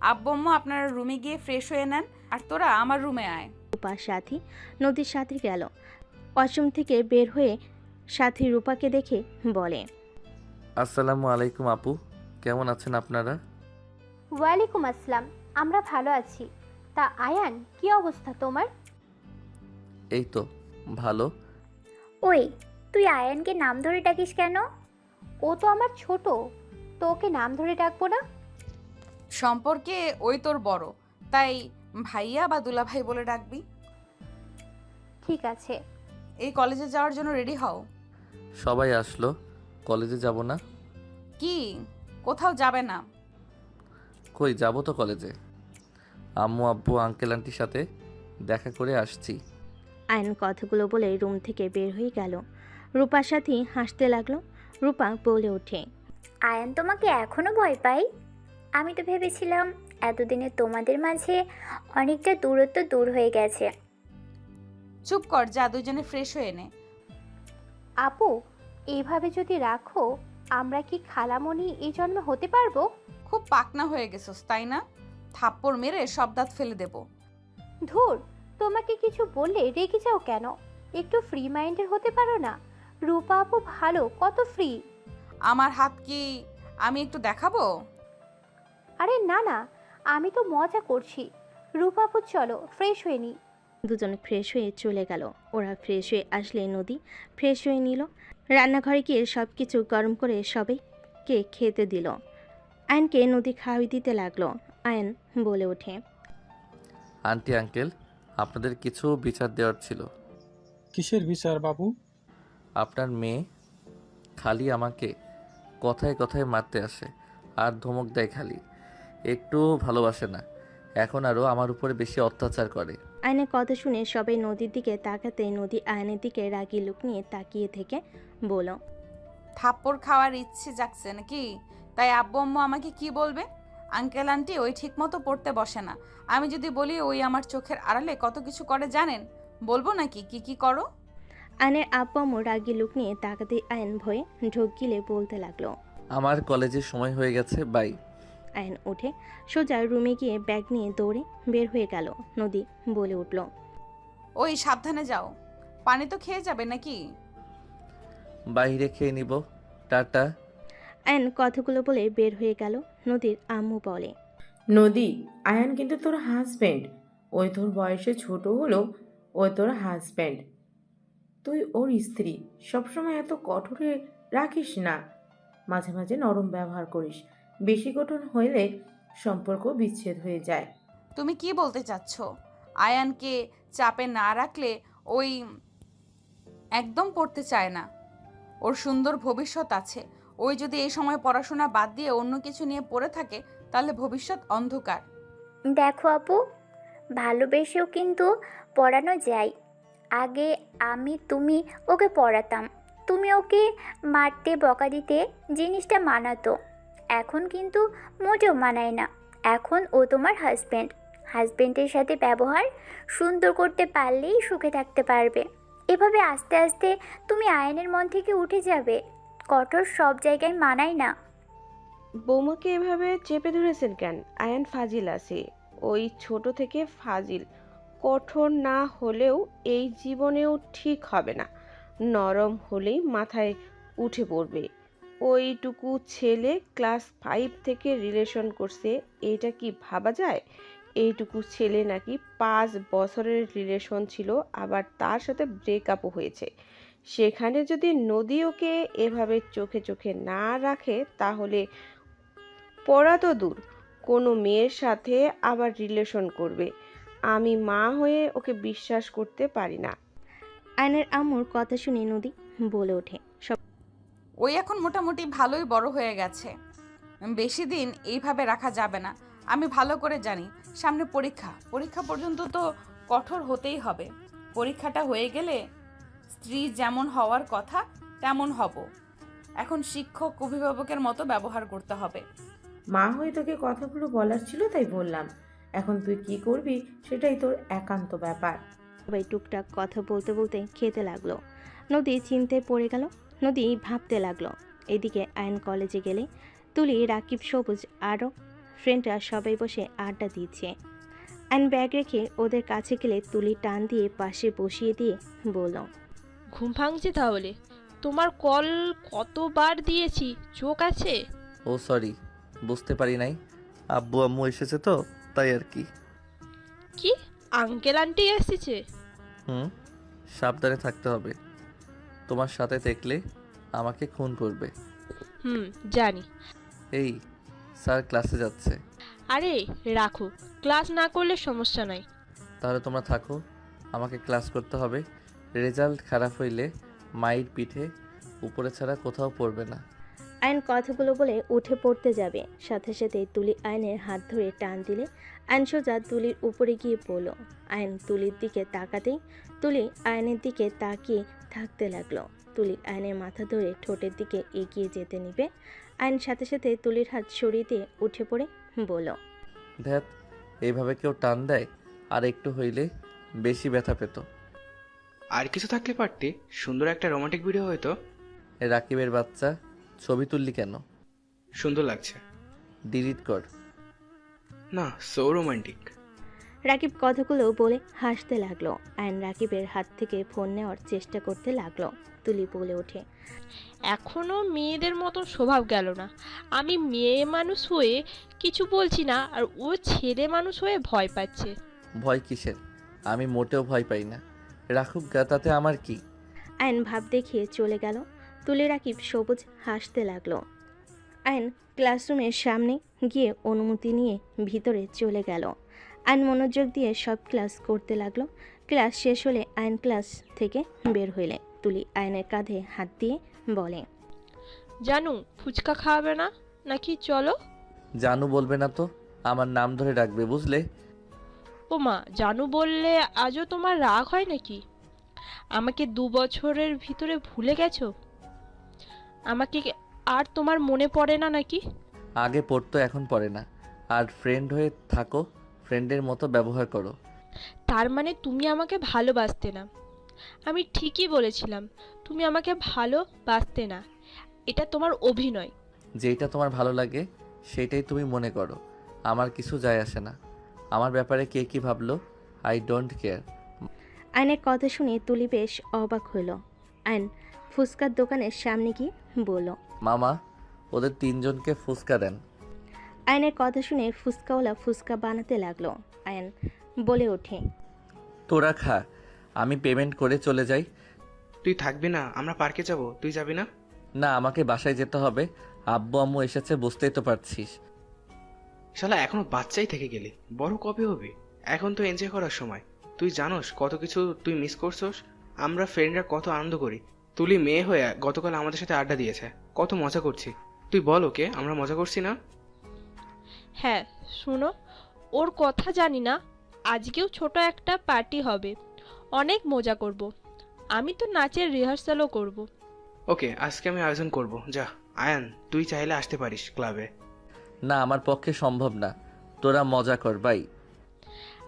আব্বু আম্মু আপনারা রুমে গিয়ে ফ্রেশ হয়ে নেন, আর তোরা আমার রুমে আয়। রূপার সাথী নদীর সাথে গেল। ওয়াশরুম থেকে বের হয়ে সাথী রূপাকে দেখে বলে, আসসালামু আলাইকুম আপু, কেমন আছেন আপনারা? ওয়ালাইকুম আসসালাম, আমরা ভালো আছি। তা আয়ান, কি অবস্থা তোমার? এই তো ভালো। ওই, তুই আয়ানকে নাম ধরে ডাকিস কেন? ও তো আমার ছোট, তো ওকে নাম ধরে ডাকবো না? সম্পর্কে ওই তোর বড়, তাই ভাইয়া বা দুলা ভাই বলে ডাকবি। ঠিক আছে। এই কলেজে যাওয়ার জন্য রেডি হও। সবাই আসলো, কলেজে যাব না? কি, কোথাও যাবে না? কই যাব তো কলেজে। আম্মু আব্বু আঙ্কেল আন্টির সাথে দেখা করে আসছি। আয়ন কথাগুলো বলে রুম থেকে বের হয়ে গেল। রূপার সাথী হাসতে লাগলো। রূপা বলে ওঠে, আয়ান তোমাকে এখনো ভয় পাই? আমি তো ভেবেছিলাম এতদিনে তোমাদের মাঝে অনেকটা দূরত্ব দূর হয়ে গেছে। চুপ কর, যা দুজনে ফ্রেশ হয়ে নে। আপু, এইভাবে যদি রাখো, আমরা কি খালামণি এই জন্মে হতে পারবো? খুব পাকনা হয়ে গেছস তাই না? থাপ্পড় মেরে সব দাঁত ফেলে দেব। ধুর, তোমাকে কিছু বললে রেগে যাও কেন? একটু ফ্রি মাইন্ডের হতে পারো না? রূপা আপু ভালো, কত ফ্রি। আমার হাত কি আমি একটু দেখাবো? আরে না না, আমি তো মজা করছি। রূপা আপু চলো ফ্রেশ হয়ে নি। দুজনে ফ্রেশ হয়ে চলে গেল। ওরা ফ্রেশ হয়ে আসলে নদী ফ্রেশ হয়ে নিল। রান্নাঘরে গিয়ে সব কিছু গরম করে সবাইকে খেতে দিল। আয়নকে নদী খাওয়াই দিতে লাগলো। আয়ন বলে ওঠে, আন্টি আঙ্কেল, আপনাদের কিছু বিচার দেওয়ার ছিল। কিসের বিচার বাবু? আপনার মেয়ে খালি আমাকে কথায় কথায় মারতে আসে আর ধমক দেয়, খালি একটু ভালোবাসে না। এখন আরও আমার উপরে বেশি অত্যাচার করে। আয়নের কথা শুনে সবাই নদীর দিকে তাকাতে নদী আয়নের দিকে রাগী লুক নিয়ে তাকিয়ে থেকে বলল, থাপ্পড় খাওয়ার ইচ্ছে জাগছে নাকি? তাই আব্বু আম্মু আমাকে কি বলবে? আঙ্কেল আন্টি ওই ঠিক মতো পড়তে বসে না। আমি যদি বলি ওই আমার চোখের আড়ালে কত কিছু করে জানেন, বলবো নাকি কি কি করো? আয়নের আব্বু আম্মু রাগী লুক নিয়ে তাকাতে আয়ন ভয়ে ঢোক গিলে বলতে লাগলো, আমার কলেজের সময় হয়ে গেছে, বাই। আয়ন উঠে সোজা রুমে গিয়ে ব্যাগ নিয়ে দৌড়ে বের হয়ে গেল। নদী বলে উঠল, ওই সাবধানে যাও, পানি তো খেয়ে যাবে নাকি? বাইরে খেয়ে নিব, টাটা। আয়ন কথাগুলো বলে বের হয়ে গেল। নদীর আম্মু বলে, নদী, আয়ান কিন্তু তোর হাজব্যান্ড। ওই তোর বয়সে ছোট হলেও ওই তোর হাজব্যান্ড। তুই ওর স্ত্রী। সবসময় এত কঠোরে রাখিস না, মাঝে মাঝে নরম ব্যবহার করিস। বেশি কঠোর হইলে সম্পর্ক বিচ্ছেদ হয়ে যায়। তুমি কি বলতে চাচ্ছ? আয়ানকে চাপে না রাখলে ওই একদম পড়তে চায় না। ওর সুন্দর ভবিষ্যৎ আছে। ওই যদি এই সময় পড়াশোনা বাদ দিয়ে অন্য কিছু নিয়ে পড়ে থাকে, তাহলে ভবিষ্যৎ অন্ধকার। দেখো আপু, ভালোবেসেও কিন্তু পড়ানো যায়। আগে তুমি ওকে পড়াতাম, তুমি ওকে মারতে বকা দিতে, জিনিসটা মানাতো। এখন কিন্তু মোটেও মানায় না। এখন ও তোমার হাজব্যান্ডের সাথে ব্যবহার সুন্দর করতে পারলেই সুখে থাকতে পারবে। এভাবে আস্তে আস্তে তুমি আয়নের মন থেকে উঠে যাবে। কঠোর সব জায়গায় মানায় না। বৌমাকে এভাবে চেপে ধরেছেন কেন? আয়ান ফাজিল আছে, ওই ছোট থেকে ফাজিল। কঠোর না হলেও এই জীবনেও ঠিক হবে না। নরম হলেই মাথায় উঠে পড়বে। ওইটুকু ছেলে ক্লাস 5 থেকে রিলেশন করছে, এটা কি ভাবা যায়? এইটুকু ছেলে নাকি 5 বছরের রিলেশন ছিল, আবার তার সাথে ব্রেকআপও হয়েছে। সেখানে যদি নদী ওকে এভাবে চোখে চোখে না রাখে, তাহলে পড়া তো দূর, কোনো মেয়ের সাথে আবার রিলেশন করবে। আমি মা হয়ে ওকে বিশ্বাস করতে পারি না। আয়নের আম্মুর কথা শুনে নদী বলে ওঠে, ওই এখন মোটামুটি ভালোই বড় হয়ে গেছে। বেশি দিন এইভাবে রাখা যাবে না। আমি ভালো করে জানি সামনে পরীক্ষা পর্যন্ত তো কঠোর হতেই হবে। পরীক্ষাটা হয়ে গেলে স্ত্রী যেমন হওয়ার কথা তেমন হব। এখন শিক্ষক অভিভাবকের মতো ব্যবহার করতে হবে। মা হয়ে তোকে কথাগুলো বলার ছিল, তাই বললাম। এখন তুই কি করবি সেটাই তোর একান্ত ব্যাপার। সবাই টুকটাক কথা বলতে বলতে খেতে লাগলো। নদী চিন্তায় পড়ে গেল। নদী ভাবতে লাগলো। এদিকে আয়ন কলেজে গেলে তুলি, রাকিব, সবুজ আরও ফ্রেন্ডরা সবাই বসে আড্ডা দিচ্ছে। আয়ন ব্যাগ রেখে ওদের কাছে গেলে তুলি টান দিয়ে পাশে বসিয়ে দিয়ে বলল, ঘুম ভাঙছে তাহলে? তোমার কল কতবার দিয়েছি, চোখ আছে? ও সরি, বুঝতে পারি নাই। আব্বু আম্মু এসেছে তো, তাই আর কি। কি আঙ্কেল আন্টি এসেছে? সাবধানে থাকতে হবে। তোমার সাথে দেখলে আমাকে খুন করবে। জানি। এই স্যার ক্লাসে যাচ্ছে। আরে রাখো, ক্লাস না করলে সমস্যা নাই। তাহলে তোমরা থাকো, আমাকে ক্লাস করতে হবে। রেজাল্ট খারাপ হইলে মায়ের পিঠে উপরে ছাড়া কোথাও পড়বে না। আয়ন কথাগুলো বলে উঠে পড়তে যাবে, সাথে সাথে তুলি আয়নের হাত ধরে টান দিলে আয়ন সোজা তুলির উপরে গিয়ে পড়ল। আয়ন তুলির দিকে তাকাতেই তুলি আয়নের দিকে তাকিয়ে থাকতে লাগলো। তুলি আয়নের মাথা ধরে ঠোঁটের দিকে এগিয়ে যেতে নিবে। আয়ন সাথে সাথে তুলির হাত সরিয়ে দিয়ে উঠে পড়ে বলল, ধ্যাত, এইভাবে কেউ টান দেয়? আর একটু হইলে বেশি ব্যথা পেত। আর কিছু থাকলে পারতে, সুন্দর একটা রোমান্টিক ভিডিও হয়তো। রাকিবের বাচ্চা, ছবি তুললি কেন? সুন্দর লাগছে। ডিলিট কর। না, সো রোমান্টিক। রাকিব কথাগুলো বলে হাসতে লাগলো। আয়ন রাকিবের হাত থেকে ফোন নেওয়ার চেষ্টা করতে লাগলো। তুলি বলে ওঠে, এখনো মেয়েদের মতো স্বভাব গেল না। আমি মেয়ে মানুষ হয়ে কিছু বলছি না, আর ও ছেলে মানুষ হয়ে ভয় পাচ্ছে। ভয় কিসের? আমি মোটেও ভয় পাই না। রাখুক গা, তাতে আমার কি? আয়ন ভাব দেখিয়ে চলে গেল। তুলি রাকিব সবুজ হাসতে লাগলো। আয়ন ক্লাসরুমের সামনে গিয়ে অনুমতি নিয়ে ভিতরে চলে গেল। আয়ন মনোযোগ দিয়ে সব ক্লাস করতে লাগলো। ক্লাস শেষ হলে আয়ন ক্লাস থেকে বের হইলে তুলি আয়নের কাঁধে হাত দিয়ে বলে, জানু ফুচকা খাওয়াবে না নাকি? চলো। জানু বলবে না তো, আমার নাম ধরে ডাকবে, বুঝলে? ও মা, জানু বললে আজও তোমার রাগ হয় নাকি? আমাকে 2 বছরের ভিতরে ভুলে গেছো? আমাকে আর তোমার মনে পড়ে না নাকি? আগে পড়তো, এখন পড়ে না। আর ফ্রেন্ড হয়ে থাকো, ফ্রেন্ডের মতো ব্যবহার করো। তার মানে তুমি আমাকে ভালোবাসতে না? আমি ঠিকই বলেছিলাম, তুমি আমাকে ভালোবাসতে না। এটা তোমার অভিনয়। যেটা তোমার ভালো লাগে সেটাই তুমি মনে করো, আমার কিছু যায় আসে না। আমার ব্যাপারে কে কি ভাবলো, আই ডোন্ট কেয়ার। আয়নের কথা শুনে তুলি বেশ অবাক হইল। আয়ন ফুচকার দোকানের সামনে গিয়ে বলল, মামা, ওদের 3 জনকে ফুসকা দেন। আয়নের কথা শুনে ফুচকাওয়ালা ফুচকা বানাতে লাগলো। আয়ন বলে ওঠে, তোরা খা, আমি পেমেন্ট করে চলে যাই। তুই থাকবি না? আমরা পার্কে যাব, তুই যাবি না? না, আমাকে বাসায় যেতে হবে। আব্বু আম্মু এসেছে, বুঝতেই তো পারছিস। শালা এখনো বাচ্চাই থেকে গেলি, বড় কবে হবি? এখন তো এনজয় করার সময়। তুই জানোস কত কিছু তুই মিস করছস? আমরা ফ্রেন্ডরা কত আনন্দ করি। তুলি মেয়ে হয়ে গতকাল আমাদের সাথে আড্ডা দিয়েছে, কত মজা করছি। তুই বল ওকে আমরা মজা করছি না? হ্যাঁ শুনো, ওর কথা জানি না, আজকেও ছোট একটা পার্টি হবে, অনেক মজা করব। আমি তো নাচের রিহার্সালও করব। ওকে, আজকে আমি আয়োজন করব। যা আয়ান, তুই চাইলে আসতে পারিস ক্লাবে। না, আমার পক্ষে সম্ভব না। তোরা মজা কর বাই।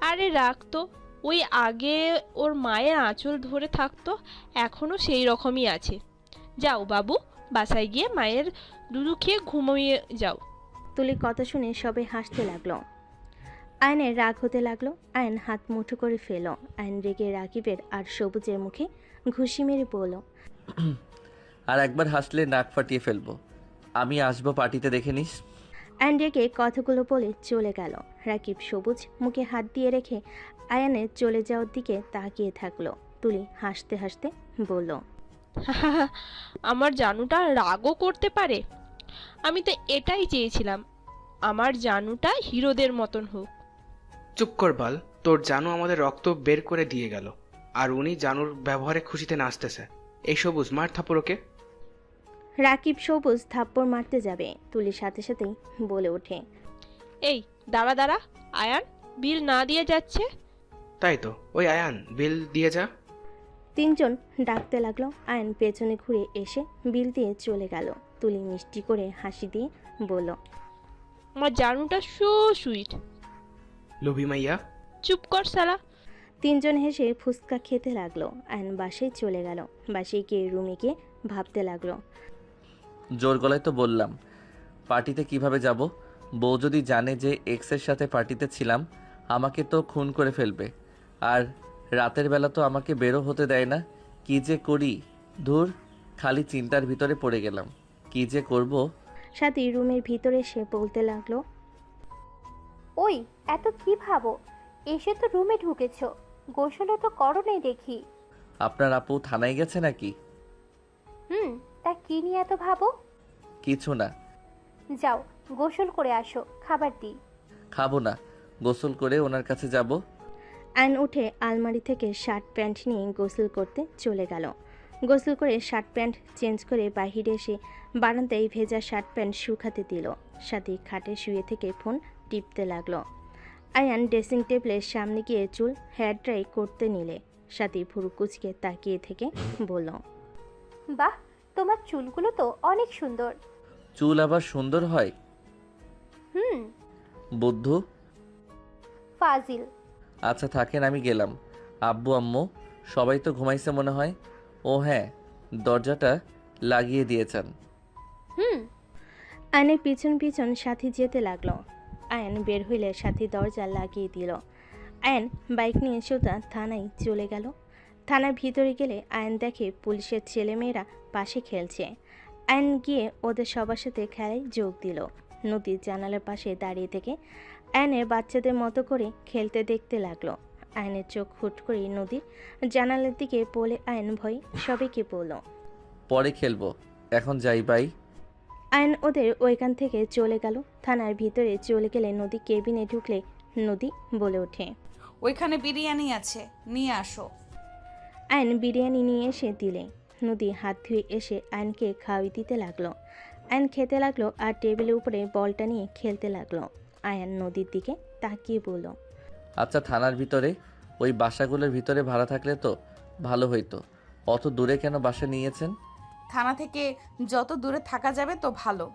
আরে রাখ তো, ওই আগে ওর মায়ের আঁচল ধরে থাকতো, এখনও সেই রকমই আছে। যাও বাবু, বাসায় গিয়ে মায়ের দুধু খেয়ে ঘুমিয়ে যাও। তুলির কথা শুনে সবে হাসতে লাগলো। আয়নের রাগ হতে লাগলো। আয়ন হাত মুঠো করে ফেল। আয়ন রেগে রাকিবের আর সবুজের মুখে ঘুষি মেরে বলল, আর একবার হাসলে নাক ফাটিয়ে ফেলবো। আমি আসবো, পার্টিতে দেখে নিস। আয়ন রেগে কথাগুলো বলে চলে গেল। রাকিব সবুজ মুখে হাত দিয়ে রেখে আয়নের চলে যাওয়ার দিকে তাকিয়ে থাকলো। তুলি হাসতে হাসতে বলল, আমার জানুটা রাগও করতে পারে? আমি তো এটাই চেয়েছিলাম, আমার জানুটা হিরোদের মতন হোক। চুপ কর বাল, তোর জানু আমাদের রক্ত বের করে দিয়ে গেল, আর উনি জানুর ব্যবহারে খুশিতে নাচতেছে। এই সবুজ, মার থাপ্পড় ওকে। রাকিব সবুজ থাপ্পড় মারতে যাবে, তুলির সাথে সাথেই বলে ওঠে, এই দাঁড়া দাঁড়া, আয়ান বিল না দিয়ে যাচ্ছে। তাই তো, ওই আয়ান বিল দিয়ে যা। 3 জন ডাকতে লাগলো। আয়ন পেছনে ঘুরে এসে বিল দিয়ে চলে গেল। তুলি মিষ্টি করে হাসি দিয়ে বলল, আমার জানুটা সো সুইট। লোভি মাইয়া। চুপ কর শালা। 3 জন হেসে ফুচকা খেতে লাগলো। আয়ন বাসায় চলে গেল। বাসায় গিয়ে রুমে গিয়ে ভাবতে লাগলো, জোর গলায় তো বললাম, পার্টিতে কিভাবে যাব? বউ যদি জানে যে এক্সের সাথে পার্টিতে ছিলাম, আমাকে তো খুন করে ফেলবে। আর রাতের বেলা তো আমাকে বেরো হতে দেয় না। কি যে করি, ধুর, খালি চিন্তার ভিতরে পড়ে গেলাম। কি যে করব। সাথী রুমের ভিতরে এসে বলতে লাগলো, ওই এত কি ভাবো? এসে তো রুমে ঢুকেছো, গোসলও তো করো নাই দেখি। আপনার আপু থানায় গেছে নাকি? তা কি নিয়ে এত ভাবো? কিছু না। যাও গোসল করে আসো, খাবার দিই। খাবো না, গোসল করে ওনার কাছে যাব। আয়ন উঠে আলমারি থেকে শার্ট প্যান্ট নিয়ে গোসল করতে চলে গেল। গোসল করে শার্ট প্যান্ট চেঞ্জ করে বাহিরে এসে বারান্দায় ভেজা শার্ট প্যান্ট শুকাতে দিল। সাথী খাটে শুয়ে থেকে ফোন টিপতে লাগলো। আয়ান ড্রেসিং টেবিলের সামনে গিয়ে চুল হেয়ার ড্রাই করতে নিলে সাথী ভুরু কুচকে তাকিয়ে থেকে বলল, বাহ, তোমার চুলগুলো তো অনেক সুন্দর। চুল আবার সুন্দর হয়? বুদ্ধু। ফাজিল। আচ্ছা থাকেন, আমি গেলাম। আব্বু আম্মু সবাই তো ঘুমাইছে মনে হয়। ও হ্যাঁ, দরজাটা লাগিয়ে দিয়েছেন। আয়নের পিছন পিছন সাথী যেতে লাগলো। আয়ন বের হইলে সাথী দরজা লাগিয়ে দিল। আয়ন বাইক নিয়ে সোজা থানায় চলে গেল। থানার ভিতরে গেলে আয়ন দেখে পুলিশের ছেলেমেয়েরা পাশে খেলছে। আয়ন গিয়ে ওদের সবার সাথে খেলায় যোগ দিল। নদীর জানালার পাশে দাঁড়িয়ে থেকে আয়নের বাচ্চাদের মতো করে খেলতে দেখতে লাগলো। আয়নের চোখ হুট করে নদীর জানালার দিকে বলে আয়ন ভয় সবাইকে বলল, পরে খেলবো, এখন যাই বাই। আয়ন ওদের ওইখান থেকে চলে গেল। থানার ভিতরে চলে গেলে নদী কেবিনে ঢুকলে নদী বলে ওঠে, ওইখানে বিরিয়ানি আছে, নিয়ে আসো। আয়ন বিরিয়ানি নিয়ে এসে দিলে নদী হাত ধুয়ে এসে আয়নকে খাওয়াই দিতে লাগলো। আয়ন খেতে লাগলো আর টেবিলের উপরে বলটা নিয়ে খেলতে লাগলো। আয়ন নদীর দিকে তাকিয়ে বলল, আচ্ছা, থানার ভিতরে ওই বাসাগুলোর ভিতরে ভাড়া থাকলে তো ভালো হইতো। অত দূরে কেন বাসা নিয়েছেন? থানা থেকে যত দূরে থাকা যাবে তো ভালো।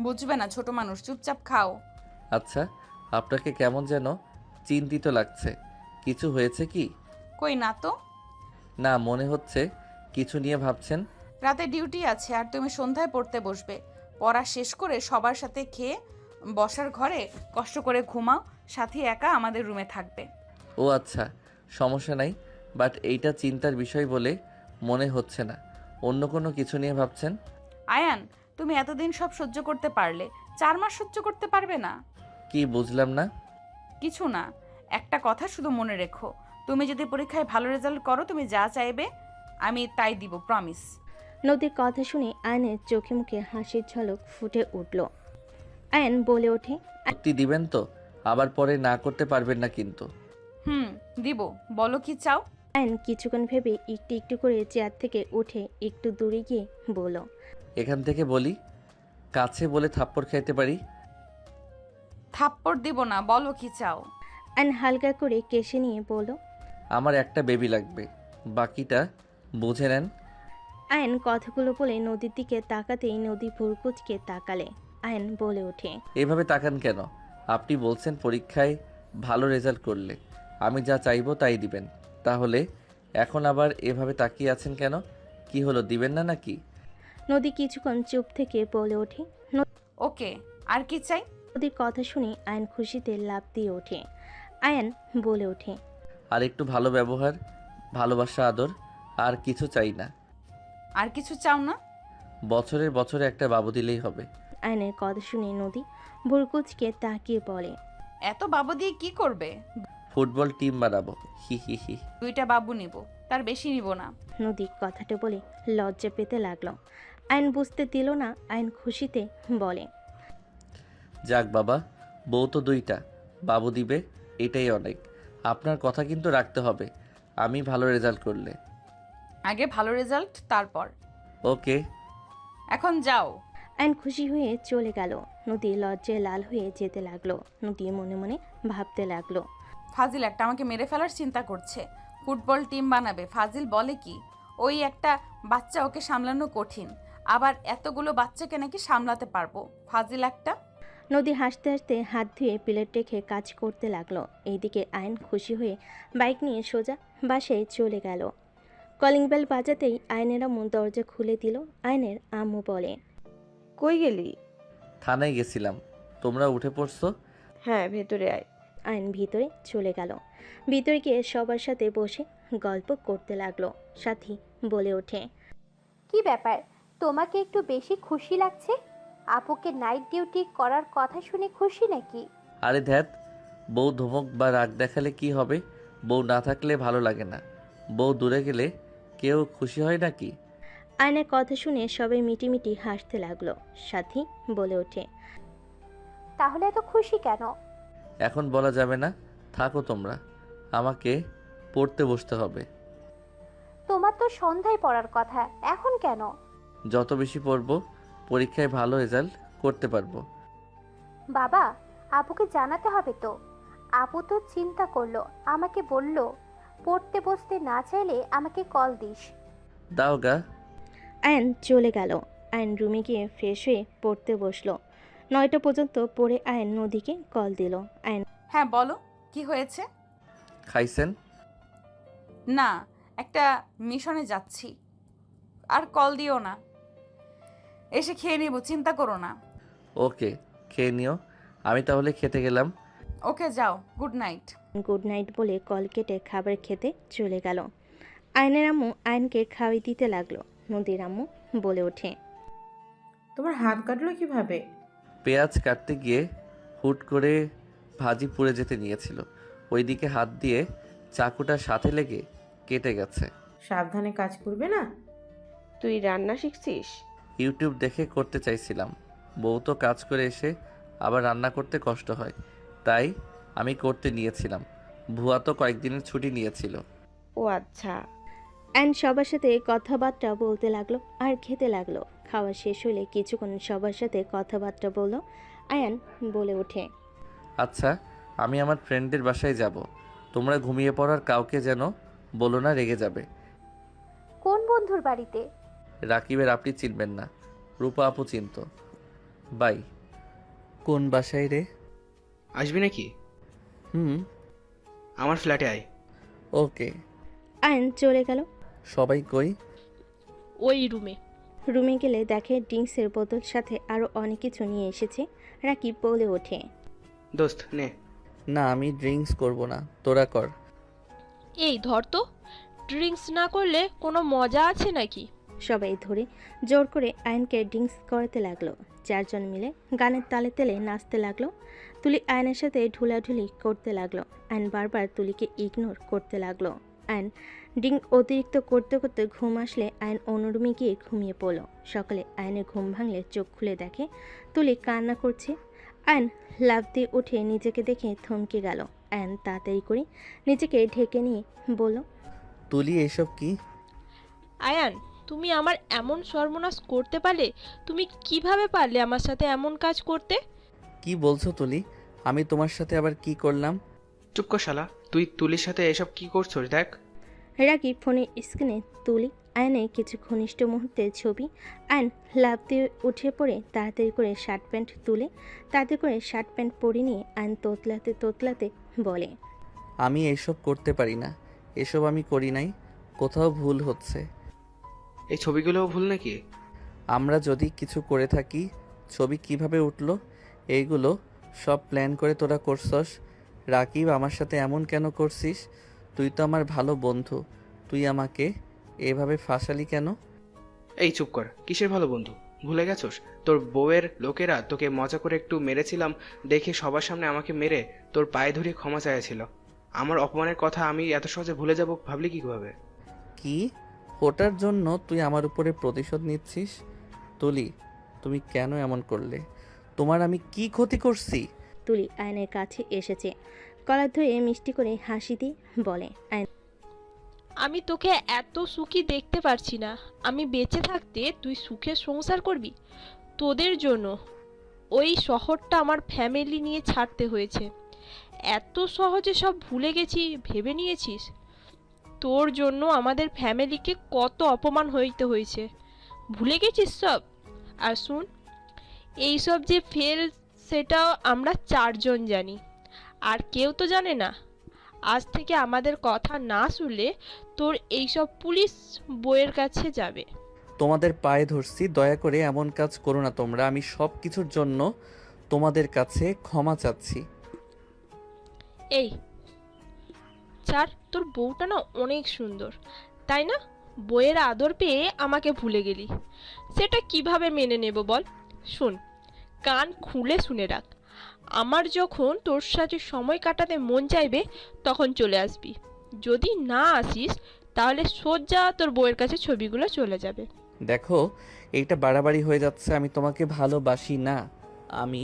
বুঝবে না ছোট মানুষ, চুপচাপ খাও। আচ্ছা, আপনাকে কেমন যেন চিন্তিত লাগছে। কিছু হয়েছে কি? কই না তো। না, মনে হচ্ছে কিছু নিয়ে ভাবছেন। রাতে ডিউটি আছে আর তুমি সন্ধ্যায় পড়তে বসবে। পড়া শেষ করে সবার সাথে খেয়ে বসার ঘরে কষ্ট করে ঘুমাও, সাথী একা আমাদের রুমে থাকবে। ও আচ্ছা, সমস্যা নাই, বাট এইটা চিন্তার বিষয় বলে মনে হচ্ছে না। অন্য কোনো কিছু নিয়ে ভাবছেন? আয়ান, তুমি এতদিন সব সহ্য করতে পারলে, 4 মাস সহ্য করতে পারবে না? কি বুঝলাম না। কিছু না, একটা কথা শুধু মনে রেখো, তুমি যদি পরীক্ষায় ভালো রেজাল্ট করো, তুমি যা চাইবে আমি তাই দিব, প্রমিস। নদীর কথা শুনে আয়নের চোখে মুখে হাসির ঝলক ফুটে উঠল। আয়ন বলে ওঠে, সত্যি দিবেন তো? আবার পরে না করতে পারবেন না কিন্তু। দিব, বলো কি চাও। আয়ন কিছুক্ষণ ভেবে একটু একটু করে চেয়ার থেকে উঠে একটু দূরে গিয়ে বলল, এখান থেকে বলি, কাছে বলে থাপ্পড় খাইতে পারি। থাপ্পড় দিব না, বলো কি চাও। আয়ন হালকা করে কেশে নিয়ে বলল, আমার একটা বেবি লাগবে, বাকিটা বুঝে নেন। আয়ন কথাগুলো বলে নদীর দিকে তাকাতেই নদী ভুরকুচকে তাকালে। আয়ন বলে ওঠে, এভাবে তাকান কেন? আপনি বলছেন পরীক্ষায় ভালো রেজাল্ট করলে আমি যা চাইবো তাই দিবেন, তাহলে এখন আবার এভাবে তাকিয়ে আছেন কেন? কি হলো, দিবেন না নাকি? নদী কিছুক্ষণ চুপ থেকে বলে ওঠে। ওকে, আর কি চাই। নদীর কথা শুনে আয়ন খুশিতে লাফ দিয়ে ওঠে। আয়ন বলে ওঠে, আর একটু ভালো ব্যবহার, ভালোবাসা, আদর, আর কিছু চাই না। আর কিছু চাও না? বছরের বছরে একটা বাবু দিলেই হবে। আয়নের কথা শুনে নদী ভুরকুচকে তাকিয়ে বলে, এত বাবু দিয়ে কি করবে? ফুটবল টিম বানাবো, হি হি হি। 2টা বাবু নিব, তার বেশি নিব না। নদী কথাটা বলে লজ্জা পেতে লাগলো। আয়ন বুঝতে দিল না। আয়ন খুশিতে বলে, যাক বাবা, বউ তো 2টা, বাবু দিবে, এটাই অনেক। আপনার কথা কিন্তু রাখতে হবে, আমি ভালো রেজাল্ট করলে। আগে ভালো রেজাল্ট, তারপর। ওকে। এখন যাও। আয়ন খুশি হয়ে চলে গেল। নদী লজ্জায় লাল হয়ে যেতে লাগলো। নদী মনে মনে ভাবতে লাগলো, ফাজিল একটা আমাকে মেরে ফেলার চিন্তা করছে, ফুটবল টিম বানাবে। ফাজিল বলে কি? ওই একটা বাচ্চা, ওকে সামলানো কঠিন, আবার এতগুলো বাচ্চাকে নাকি সামলাতে পারবো। ফাজিল একটা। নদী হাসতে হাসতে হাত ধুয়ে প্লেট রেখে কাজ করতে লাগলো। এইদিকে আয়ন খুশি হয়ে বাইক নিয়ে সোজা বাসায় চলে গেল। কলিং বেল বাজাতেই আয়নের আম্মু দরজা খুলে দিল। আয়নের আম্মু বলে, কই গেলি? থানায় গেছিলাম, তোমরা উঠে পড়ছো? হ্যাঁ, ভেতরে আয়। আয়ন ভিতরে চলে গেল। ভিতরে গিয়ে সবার সাথে বসে গল্প করতে লাগলো। সাথী বলে ওঠে, কি ব্যাপার, তোমাকে একটু বেশি খুশি লাগছে? আপুকে নাইট ডিউটি করার কথা শুনে খুশি নাকি? আরে ধ্যাত, বউ ধমক বা রাগ দেখালে কি হবে? বউ না থাকলে ভালো লাগে না, বউ দূরে গেলে কেউ খুশি হয় নাকি? আয়নের কথা শুনে সবাই মিটিমিটি হাসতে লাগলো। সাথী বলে ওঠে, তাহলে এত খুশি কেন? এখন বলা যাবে না, থাকো তোমরা, আমাকে পড়তে বসতে হবে। তোমার তো সন্ধ্যায় পড়ার কথা, এখন কেন? যত বেশি পড়বো পরীক্ষায় ভালো রেজাল্ট করতে পারবো। বাবা, আপুকে জানাতে হবে তো। আপু তো চিন্তা করলো, আমাকে বলল পড়তে বসতে না চাইলে আমাকে কল দিস। দাও গা। আয়ন চলে গেল। আয়ন রুমে গিয়ে ফ্রেশ হয়ে পড়তে বসলো। 9টা পর্যন্ত পড়ে আয়ন নদীকে কল দিল। আয়ন, হ্যাঁ বলো, কি হয়েছে? খাইছেন? না, একটা মিশনে যাচ্ছি, আর কল দিও না, এসে খেয়ে নিব, চিন্তা করো না। ওকে, খেয়ে নিও, আমি তাহলে খেতে গেলাম। ওকে যাও, গুড নাইট। গুড নাইট বলে কল কেটে খাবার খেতে চলে গেল। আয়নের আম্মু আয়নকে খাওয়াই দিতে লাগলো। নদীর আম্মু বলে ওঠে, তোমার হাত কাটলো কিভাবে? পেঁয়াজ কাটতে গিয়ে হুট করে ভাজি পুড়ে যেতে নিয়েছিল, ওইদিকে হাত দিয়ে চাকুটা সাথে লেগে কেটে গেছে। সাবধানে কাজ করবে না? তুই রান্না শিখছিস? ইউটিউব দেখে করতে চাইছিলাম, বউ তো কাজ করে এসে আবার রান্না করতে কষ্ট হয়, তাই আমি করতে নিয়েছিলাম। ভুয়া তো কয়েকদিনের ছুটি নিয়েছিল। ও আচ্ছা। অ্যান্ড সবার সাথে কথাবার্তা বলতে লাগলো আর খেতে লাগলো। খাওয়া শেষ হলে কিছুক্ষণ সবার সাথে কথাবার্তা বললো। আয়ান বলে ওঠে, আচ্ছা, আমি আমার ফ্রেন্ডের বাসায় যাব, তোমরা ঘুমিয়ে পড়ার কাউকে যেন বলো না, রেগে যাবে। কোন বন্ধুর বাড়িতে? রাকিবের আপনি চিনবেন না, রূপা আপু চিনত। বাই। কোন বাসায় রে? আসবি নাকি? হুম। আমার ফ্ল্যাটে আয়। ওকে। আয়ান চলে গেল। সবাই কই? ওই রুমে। রুমে গেলে দেখে ড্রিঙ্কসের বোতল সাথে আরও অনেক কিছু নিয়ে এসেছে। রাকিব বলে ওঠে, দোস্ত নে। না, আমি ড্রিঙ্কস করব না, তোরা কর। এই ধর তো, ড্রিঙ্কস না করলে কোনো মজা আছে নাকি? সবাই ধরে জোর করে আয়নকে ড্রিঙ্কস করাতে লাগলো। চারজন মিলে গানের তালে তালে নাচতে লাগলো। তুলি আয়নের সাথে ঢুলাঢুলি করতে লাগলো। আয়ন বারবার তুলিকে ইগনোর করতে লাগলো। আয়ন ড্রিঙ্ক অতিরিক্ত করতে করতে ঘুম আসলে আয়ন অন্য রুমে গিয়ে ঘুমিয়ে পড়লো। সকালে আয়নের ঘুম ভাঙলে চোখ খুলে দেখে তুলি কান্না করছে। আয়ন লাফ দিয়ে উঠে নিজেকে দেখে থমকে গেল। আয়ন তাড়াতাড়ি করে নিজেকে ঢেকে নিয়ে বলল, তুলি এসব কি? আয়ান, তুমি আমার এমন সর্বনাশ করতে পারলে? তুমি কিভাবে পারলে আমার সাথে এমন কাজ করতে? কি বলছো তুলি? আমি তোমার সাথে আবার কি করলাম? চুপ কর শালা, তুই তুলির সাথে এসব কি করছস দেখ। রাকিব ফোনের স্ক্রিনে তুলি আয়নের কিছু ঘনিষ্ঠ মুহূর্তের ছবি। আয়ন লাফ দিয়ে উঠে পড়ে তাড়াতাড়ি করে শার্ট প্যান্ট তুলে তাড়াতাড়ি করে শার্ট প্যান্ট পরে নিয়ে আয়ন তোতলাতে তোতলাতে বলে, আমি এসব করতে পারি না, এসব আমি করি নাই, কোথাও ভুল হচ্ছে। এই ছবিগুলোও ভুল নাকি? আমরা যদি কিছু করে থাকি, ছবি কিভাবে উঠলো? এইগুলো সব প্ল্যান করে তোরা করছস। রাকিব, আমার সাথে এমন কেন করছিস? তুই তো আমার ভালো বন্ধু, তুই আমাকে এভাবে ফাঁসালি কেন? এই চুপ কর, কিসের ভালো বন্ধু? ভুলে গেছস তোর বউয়ের লোকেরা তোকে মজা করে একটু মেরেছিলাম দেখে সবার সামনে আমাকে মেরে তোর পায়ে ধরে ক্ষমা চাইছিল। আমার অপমানের কথা আমি এত সহজে ভুলে যাব ভাবলি কিভাবে? কি? ওটার জন্য তুই আমার উপরে প্রতিশোধ নিচ্ছিস? তুলি, তুমি কেন এমন করলে? তোমার আমি কি ক্ষতি করছি? তুলি আয়নের কাছে এসেছে, কলার ধরে মিষ্টি করে হাসি দিয়ে বলে, আয়ন, আমি তোকে এত সুখী দেখতে পারছি না। আমি বেঁচে থাকতে তুই সুখে সংসার করবি? তোদের জন্য ওই শহরটা আমার ফ্যামিলি নিয়ে ছাড়তে হয়েছে। এত সহজে সব ভুলে গেছি ভেবে নিয়েছিস? তোর জন্য আমাদের ফ্যামিলিকে কত অপমান হইতে হয়েছে, ভুলে গেছিস সব? আর শুন, এইসব যে ফেল সেটাও আমরা চারজন জানি, আর কেউ তো জানে না। আজ থেকে আমাদের কথা না শুনলে তোর এইসব পুলিশ বইয়ের কাছে যাবে। তোমাদের পায়ে ধরছি, দয়া করে এমন কাজ করো না তোমরা। আমি সব কিছুর জন্য তোমাদের কাছে ক্ষমা চাচ্ছি। এই চার, তোর বউটা না অনেক সুন্দর, তাই না? বইয়ের আদর পেয়ে আমাকে ভুলে গেলি, সেটা কিভাবে মেনে নেব বল? শোন, কান খুলে শুনে রাখ, আমার যখন তোর সাথে সময় কাটাতে মন চাইবে তখন চলে আসবি। যদি না আসিস তাহলে সোজা তোর বউয়ের কাছে ছবিগুলো চলে যাবে। দেখো, এইটা বাড়াবাড়ি হয়ে যাচ্ছে। আমি তোমাকে ভালোবাসি না, আমি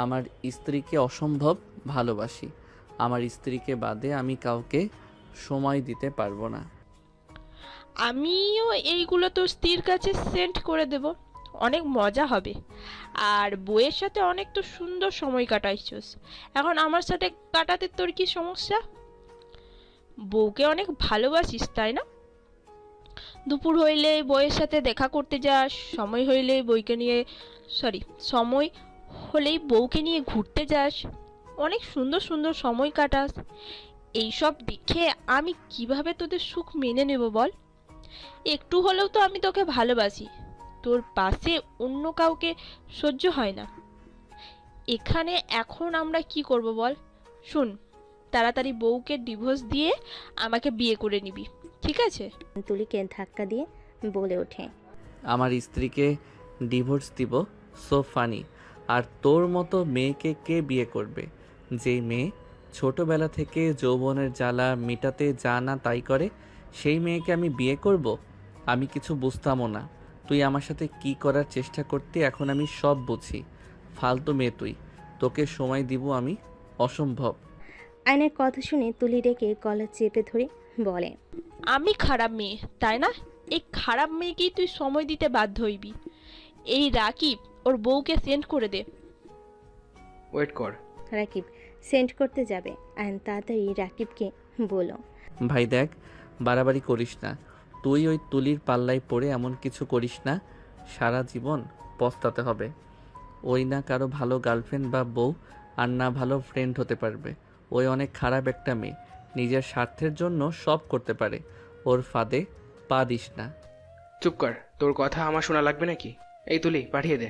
আমার স্ত্রীকে অসম্ভব ভালোবাসি। আমার স্ত্রীকে বাদে আমি কাউকে সময় দিতে পারবো না। আমিও এইগুলো তোর স্ত্রীর কাছে সেন্ড করে দেব, অনেক মজা হবে। আর বউয়ের সাথে অনেক তো সুন্দর সময় কাটাইছস, এখন আমার সাথে কাটাতে তোর কি সমস্যা? বউকে অনেক ভালোবাসিস তাই না? দুপুর হইলে বউয়ের সাথে দেখা করতে যাস, সময় হইলেই বউকে নিয়ে ঘুরতে যাস, অনেক সুন্দর সুন্দর সময় কাটাস। এইসব দেখে আমি কিভাবে তোদের সুখ মেনে নেব বল? একটু হলেও তো আমি তোকে ভালোবাসি, তোর পাশে অন্য কাউকে সহ্য হয় না। এখানে এখন আমরা কি করব বল? শুন, তাড়াতাড়ি বউকে ডিভোর্স দিয়ে আমাকে বিয়ে করে নিবি, ঠিক আছে? তুলিকে ধাক্কা দিয়ে বলে ওঠে। আমার স্ত্রীকে ডিভোর্স দিব? So funny. আর তোর মতো মেয়েকে কে বিয়ে করবে? যেই মেয়ে ছোটবেলা থেকে যৌবনের জ্বালা মেটাতে যা না তাই করে, সেই মেয়েকে আমি বিয়ে করব? আমি কিছু বুঝতামও না। তুই আমার সাথে কি করার চেষ্টা করতে এখন আমি সব বুঝি। ফালতু মেয়ে তুই, তোকে সময় দিব আমি? অসম্ভব। আয়নের কথা শুনে তুলি রেখে গলা চেপে ধরে বলে, আমি খারাপ মেয়ে, তাই না? এই খারাপ মেয়েকেই তুই সময় দিতে বাধ্য হইবি। এই রাকিব ওর বউকে সেন্ড করে দে। ওয়েট কর। রাকিব সেন্ড করতে যাবে। আয়ন তাড়াতাড়ি রাকিবকে বলো, ভাই দেখ, বাড়াবাড়ি করিস না। তুই ওই তুলির পাল্লায় পড়ে এমন কিছু করিস না, সারা জীবন পস্তাতে হবে। ওই না কারো ভালো গার্লফ্রেন্ড বা বউ, আর না ভালো ফ্রেন্ড হতে পারবে। ওই অনেক খারাপ একটা মেয়ে, নিজের স্বার্থের জন্য সব করতে পারে। ওর ফাঁদে পা দিস না। চুপ কর, তোর কথা আমার শোনা লাগবে নাকি? এই তুলি, পাঠিয়ে দে।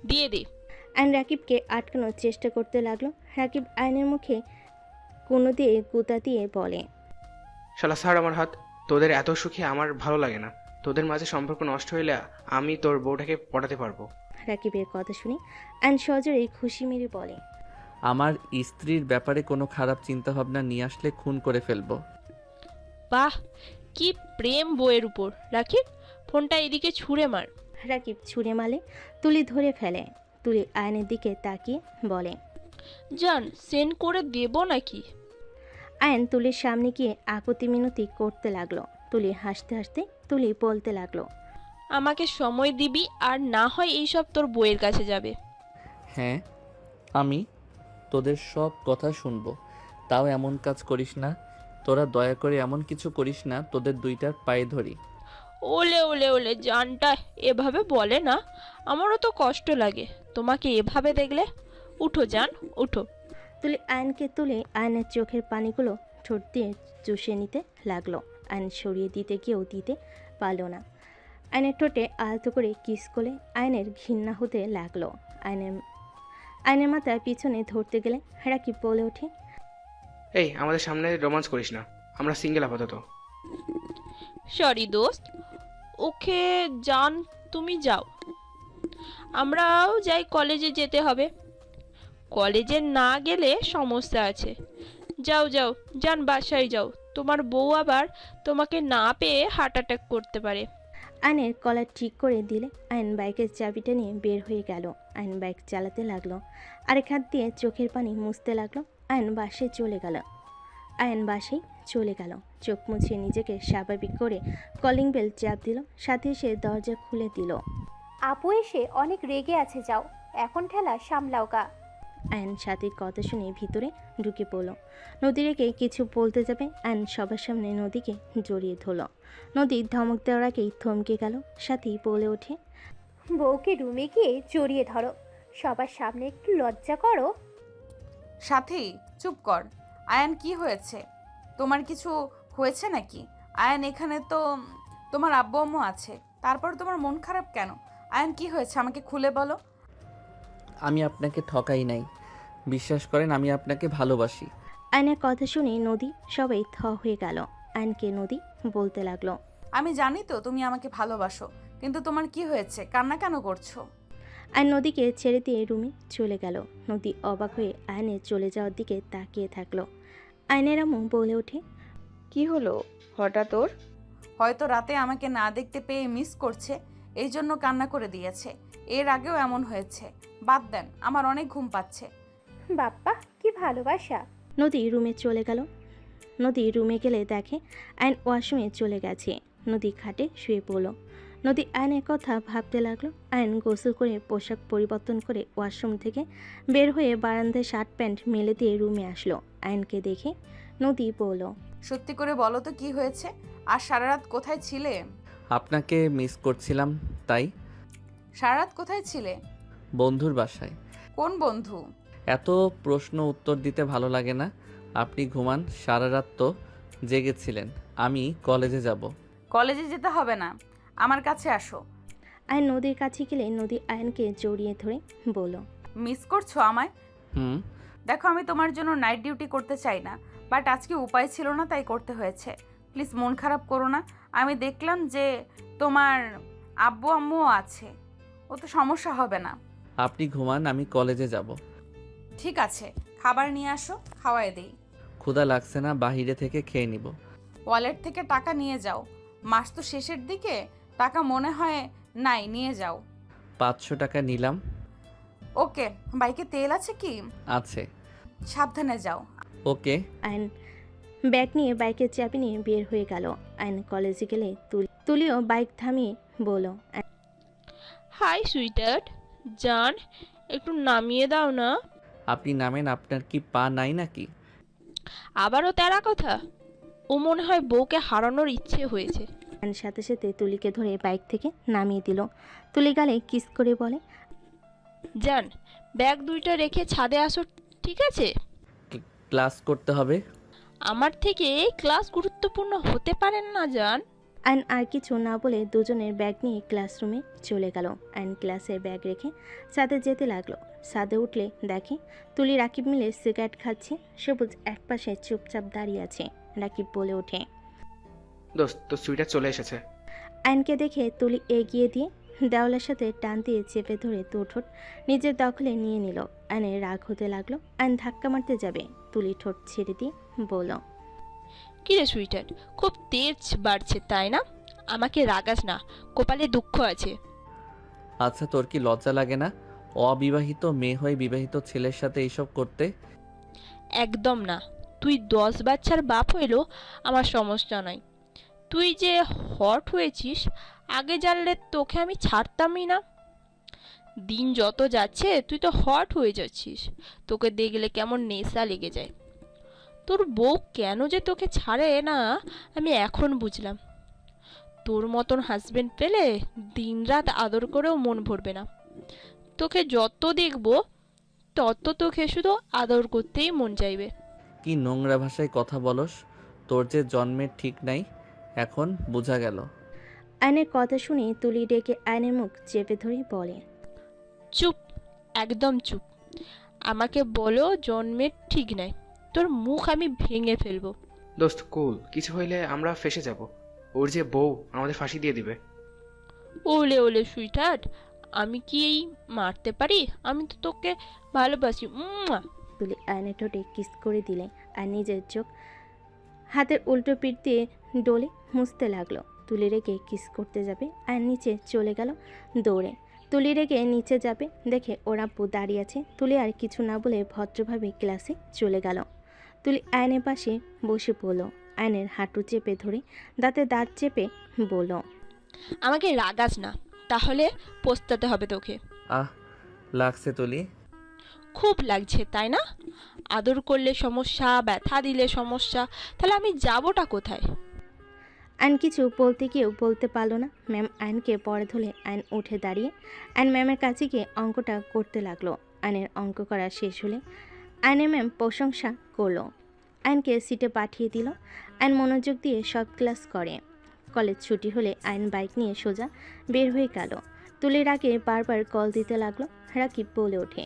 দিয়ে দে। আয়ন রাকিবকে আটকানোর চেষ্টা করতে লাগলো। রাকিব আয়নের মুখে কোনো দিয়ে গুতা দিয়ে বলে, শালা ছাড় আমার হাত। তোদের এত সুখী আমার ভালো লাগে না। তোদের মাঝে সম্পর্ক নষ্ট হইলে আমি তোর বউটাকে পটাতে পারবো। রাকিবের কথা শুনে আয়ন সজোরে খুশি মেরে বলে, আমার স্ত্রীর ব্যাপারে কোনো খারাপ চিন্তাভাবনা নিয়ে আসলে খুন করে ফেলবো। বাহ, কি প্রেম বউয়ের উপর। রাকিব, ফোনটা এদিকে ছুঁড়ে মার। রাকিব ছুঁড়ে মালে তুলি ধরে ফেলে। তুলি আয়নের দিকে তাকিয়ে বলে, জান, সেন্ড করে দেব নাকি? আয়ন তুলির সামনে গিয়ে আপত্তি মিনতি করতে লাগলো। তুলি হাসতে হাসতে তুলি বলতে লাগলো, আমাকে সময় দিবি, আর না হয় এইসব তোর বউয়ের কাছে যাবে। হ্যাঁ, আমি তোদের সব কথা শুনবো, তাও এমন কাজ করিস না। তোরা দয়া করে এমন কিছু করিস না, তোদের দুইটার পায়ে ধরি। ওলে ওলে ওলে, জানটা এভাবে বলে না, আমারও তো কষ্ট লাগে তোমাকে এভাবে দেখলে। উঠো জান, উঠো। তুলি আয়নকে তুলে আয়নের চোখের পানিগুলো ঠোঁট দিয়ে চুষে নিতে লাগলো। আয়ন সরিয়ে দিতে গিয়েও দিতে পারল না। আয়নের ঠোঁটে আলতো করে কিস করলে আয়নের ঘৃণা হতে লাগলো। আয়নের মাথায় পিছনে ধরতে গেলে রাকিব বলে ওঠে, এই, আমাদের সামনে রোমান্স করিস না, আমরা সিঙ্গেল আপাতত। সরি দোস্ত। ওকে জান, তুমি যাও, আমরাও যাই। কলেজে যেতে হবে। কলেজে না গেলে সমস্যা আছে। যাও যাও জান, বাসায় যাও। তোমার বউ আবার তোমাকে না পেয়ে হার্ট অ্যাটাক করতে পারে। আয়নের কলার ঠিক করে দিলে আয়ন বাইকের চাবিটা নিয়ে বের হয়ে গেল। আয়ন বাইক চালাতে লাগলো, আরেক হাত দিয়ে চোখের পানি মুছতে লাগলো। আয়ন বাসায় চলে গেল। চোখ মুছিয়ে নিজেকে স্বাভাবিক করে কলিং বেল চাপ দিল। সাথে সে দরজা খুলে দিল। আপু এসে অনেক রেগে আছে, যাও এখন ঠেলা সামলাও গা। আয়ন সাথীর কথা শুনে ভিতরে ঢুকে পড়ল। নদী রেখে কিছু বলতে যাবে, আয়ন সবার সামনে নদীকে জড়িয়ে ধরল। নদী ধমক দেওয়ার আগেই থমকে গেল। সাথী বলে ওঠে, বউকে রুমে গিয়ে জড়িয়ে ধরো, সবার সামনে একটু লজ্জা করো। সাথী চুপ কর। আয়ান, কি হয়েছে? তোমার কিছু হয়েছে নাকি? আয়ান, এখানে তো তোমার আব্বু আম্মু আছে, তারপর তোমার মন খারাপ কেন? আয়ান, কি হয়েছে আমাকে খুলে বলো। আমি আপনাকে ঠকাই নাই, বিশ্বাস করেন, আমি আপনাকে ভালোবাসি। আয়নের কথা শুনে নদী সবাই থ হয়ে গেল। আয়নকে নদী বলতে লাগলো, আমি জানি তো তুমি আমাকে ভালোবাসো, কিন্তু তোমার কি হয়েছে? কান্না কেন করছো? আয়ন নদীকে ছেড়ে দিয়ে রুমে চলে গেল। নদী অবাক হয়ে আয়নের চলে যাওয়ার দিকে তাকিয়ে থাকলো। আয়নের আম্মু বলে ওঠে, কি হলো হঠাৎ ওর? হয়তো রাতে আমাকে না দেখতে পেয়ে মিস করছে, এই জন্য কান্না করে দিয়েছে। এর আগেও এমন হয়েছে। বাদ দেন, আমার অনেক ঘুম পাচ্ছে। বাপ্পা, কি ভালোবাসা। নদী রুমে চলে গেল। নদী রুমে গেলে দেখে আয়ন ওয়াশরুমে চলে গেছে। নদী খাটে শুয়ে পড়ল। নদী আয়নের কথা ভাবতে লাগলো। আয়ন গোসল করে পোশাক পরিবর্তন করে ওয়াশরুম থেকে বের হয়ে বারান্দায় শার্ট প্যান্ট মেলে দিয়ে রুমে আসলো। আয়নকে দেখে নদী বলল, সত্যি করে বলো তো কি হয়েছে? আর সারা রাত কোথায় ছিলে? আপনাকে মিস করছিলাম তাই। সারা রাত কোথায় ছিলে? বন্ধুর বাসায়। কোন বন্ধু? এত প্রশ্ন উত্তর দিতে ভালো লাগে না, আপনি ঘুমান। সারা রাত তো জেগেছিলেন। আমি কলেজে যাব। কলেজে যেতে হবে না, আমার কাছে আসো। আয়ন নদীর কাছে গেলে নদী আয়নকে জড়িয়ে ধরে বলল, মিস করছো আমায়? দেখো, আমি তোমার জন্য নাইট ডিউটি করতে চাই না, বাট আজকে উপায় ছিল না, তাই করতে হয়েছে। প্লিজ মন খারাপ করো না। আমি দেখলাম যে তোমার আব্বু আম্মুও আছে, ও তো সমস্যা হবে না। আপনি ঘুমান, আমি কলেজে যাব। ঠিক আছে, খাবার নিয়ে আসো, খাওয়াই দেই। ক্ষুধা লাগছে না, বাহিরে থেকে খেয়ে নিব। ওয়ালেট থেকে টাকা নিয়ে যাও, মাস তো শেষের দিকে, টাকা মনে হয় নাই, নিয়ে যাও। 500 টাকা নিলাম। ওকে, বাইকে তেল আছে কি? আছে। সাবধানে যাও। ওকে। আয়ন ব্যাগ নিয়ে বাইকের চাবি নিয়ে বের হয়ে গেল। আয়ন কলেজে গেলে তুলিও বাইক থামিয়ে বলল, হাই সুইটার্ট, জান একটু নামিয়ে দাও না। আপনি নামেন, আপনার কি পা নাই নাকি? আবারও তেরা কথা। ও মনে হয় বউকে হারানোর ইচ্ছে হয়েছে। আয়ন সাথে সাথে তুলিকে ধরে বাইক থেকে নামিয়ে দিল। তুলি গালে কিস করে বলে, জান ব্যাগ দুইটা রেখে ছাদে আসো, ঠিক আছে? ক্লাস করতে হবে। আমার থেকে ক্লাস গুরুত্বপূর্ণ হতে পারেন না জান। আয়ন আর কিছু না বলে দুজনের ব্যাগ নিয়ে ক্লাসরুমে চলে গেল। আয়ন ক্লাসে ব্যাগ রেখে ছাদে যেতে লাগলো। ছাদে উঠলে দেখে তুলি রাকিব মিলে সিগারেট খাচ্ছে। সবুজ একপাশে চুপচাপ দাঁড়িয়ে আছে। রাকিব বলে ওঠে, দোস্ত, তোর সুইটার চলে এসেছে। আয়নকে দেখে তুলি এগিয়ে দিয়ে দেওয়ালের সাথে টান দিয়ে চেপে ধরে দুঠোঁট নিজের দখলে নিয়ে নিল। আয়নের রাগ হতে লাগলো। আয়ন ধাক্কা মারতে যাবে, তুলি ঠোঁট ছেড়ে দিয়ে বলল, কিরে সুইটার, খুব তেজ বাড়ছে তাই না? আমাকে রাগাস না, কপালে দুঃখ আছে। আচ্ছা, তোর কি লজ্জা লাগে না অবিবাহিত মেয়ে হয়ে বিবাহিত ছেলের সাথে এইসব করতে? একদম না। তুই 10 বাচ্চার বাপ হইলো আমার সমস্যা নাই। তুই যে হট হয়েছিস, আগে জানলে তোকে আমি ছাড়তামই না। দিন যত যাচ্ছে তুই তো হট হয়ে যাচ্ছিস। তোকে দেখলে কেমন নেশা লেগে যায়। তোর বউ কেন যে তোকে ছাড়ে না আমি এখন বুঝলাম। তোর মতন হাজবেন্ড পেলে দিনরাত আদর করেও মন ভরবে না। তোকে যত দেখবো তত তোকে শুধু আদর করতেই মন চাইবে। কি নোংরা ভাষায় কথা বলস, তোর যে জন্মের ঠিক নাই, এখন বোঝা গেল। আয়নের কথা শুনে তুলি ডেকে আয়নের মুখ চেপে ধরে বলে, চুপ, একদম চুপ। আমাকে বলো জন্মের ঠিক নাই, তোর মুখ আমি ভেঙে ফেলবো। দোস্ত কুল, কিছু হইলে আমরা ফেসে যাব। ওর যে বউ আমাদের ফাঁসি দিয়ে দিবে। ওলে ওলে সুইটার্ট, আমি কি এই মারতে পারি? আমি তো তোকে ভালোবাসি। তুলি আয়নের ঠোঁটে কিস করে দিলে আর নিজের চোখ হাতের উল্টো পিঠ দিয়ে ডলে মুছতে লাগলো। তুলি রেখে কিস করতে যাবে আর নিচে চলে গেল দৌড়ে। তুলি রেখে নিচে যাবে দেখে ওর আব্বু দাঁড়িয়ে আছে। তুলি আর কিছু না বলে ভদ্রভাবে ক্লাসে চলে গেল। তুলি আয়নের পাশে বসে পড়ল। আয়নের হাঁটু চেপে ধরে দাঁতে দাঁত চেপে বলল, আমাকে রাগাস না, তাহলে পস্তাতে হবে তোকে। আহ, লাগছে তুলি। খুব লাগছে তাই না? আদর করলে সমস্যা, ব্যথা দিলে সমস্যা, তাহলে আমি যাবোটা কোথায়? আয়ন কিছু বলতে গিয়েও বলতে পারল না। ম্যাম আয়নকে পড়ে ধরে আয়ন উঠে দাঁড়িয়ে আয়ন ম্যামের কাছে গিয়ে অঙ্কটা করতে লাগলো। আয়নের অঙ্ক করা শেষ হলে আয়নের ম্যাম প্রশংসা করলো। আয়নকে সিটে পাঠিয়ে দিল। আয়ন মনোযোগ দিয়ে সব ক্লাস করে। কলেজ ছুটি হলে আয়ন বাইক নিয়ে সোজা বের হয়ে গেল। তুলির আগে বারবার কল দিতে লাগলো। রাকিব বলে ওঠে,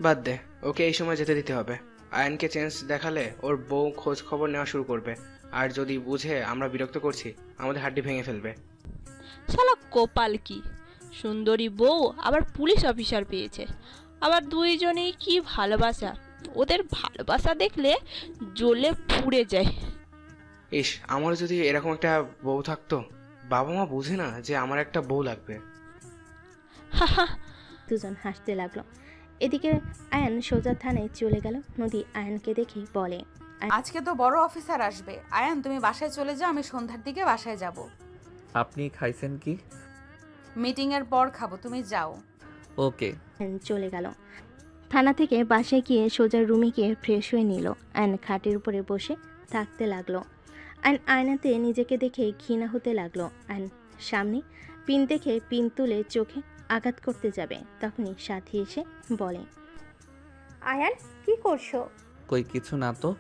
বাদ দে, ওকে এই সময় যেতে দিতে হবে। আয়নকে চেঞ্জ দেখালে ওর বউ খোঁজ খবর নেওয়া শুরু করবে, আর যদি বুঝে আমরা বিরক্ত করছি আমাদের হাড্ডি ভেঙে ফেলবে। শালা কপাল কি, সুন্দরী বউ আবার পুলিশ অফিসার পেয়েছে। আবার দুইজনেই কি ভালোবাসা, ওদের ভালোবাসা দেখলে জ্বলে পুড়ে যায়। ইস, আমার যদি এরকম একটা বউ থাকতো। বাবা মা বুঝে না যে আমার একটা বউ লাগবে। দুজন হাসতে লাগলো। এদিকে আয়ন সোজা থানায় চলে গেল। নদী আয়নকে দেখে বলে, আজকে তো বড় অফিসার আসবে। আয়ান, তুমি বাসায় চলে যাও, আমি সন্ধ্যার দিকে বাসায় যাব। আপনি খাইছেন কি? মিটিং এর পর খাবো, তুমি যাও। ওকে। আয়ন চলে গেল। থানা থেকে বাসায় গিয়ে সোজা রুমে গিয়ে ফ্রেশ হয়ে নিল। আয়ন খাটের উপরে বসে থাকতে লাগলো। আয়ন আয়নাতে নিজেকে দেখে ঘৃণা হতে লাগলো। আয়ন সামনে পিন দেখে পিন তুলে চোখে আঘাত করতে যাবে, তখনই সাথী এসে বলে, আয়ান কি করছো? কই কিছু না তো।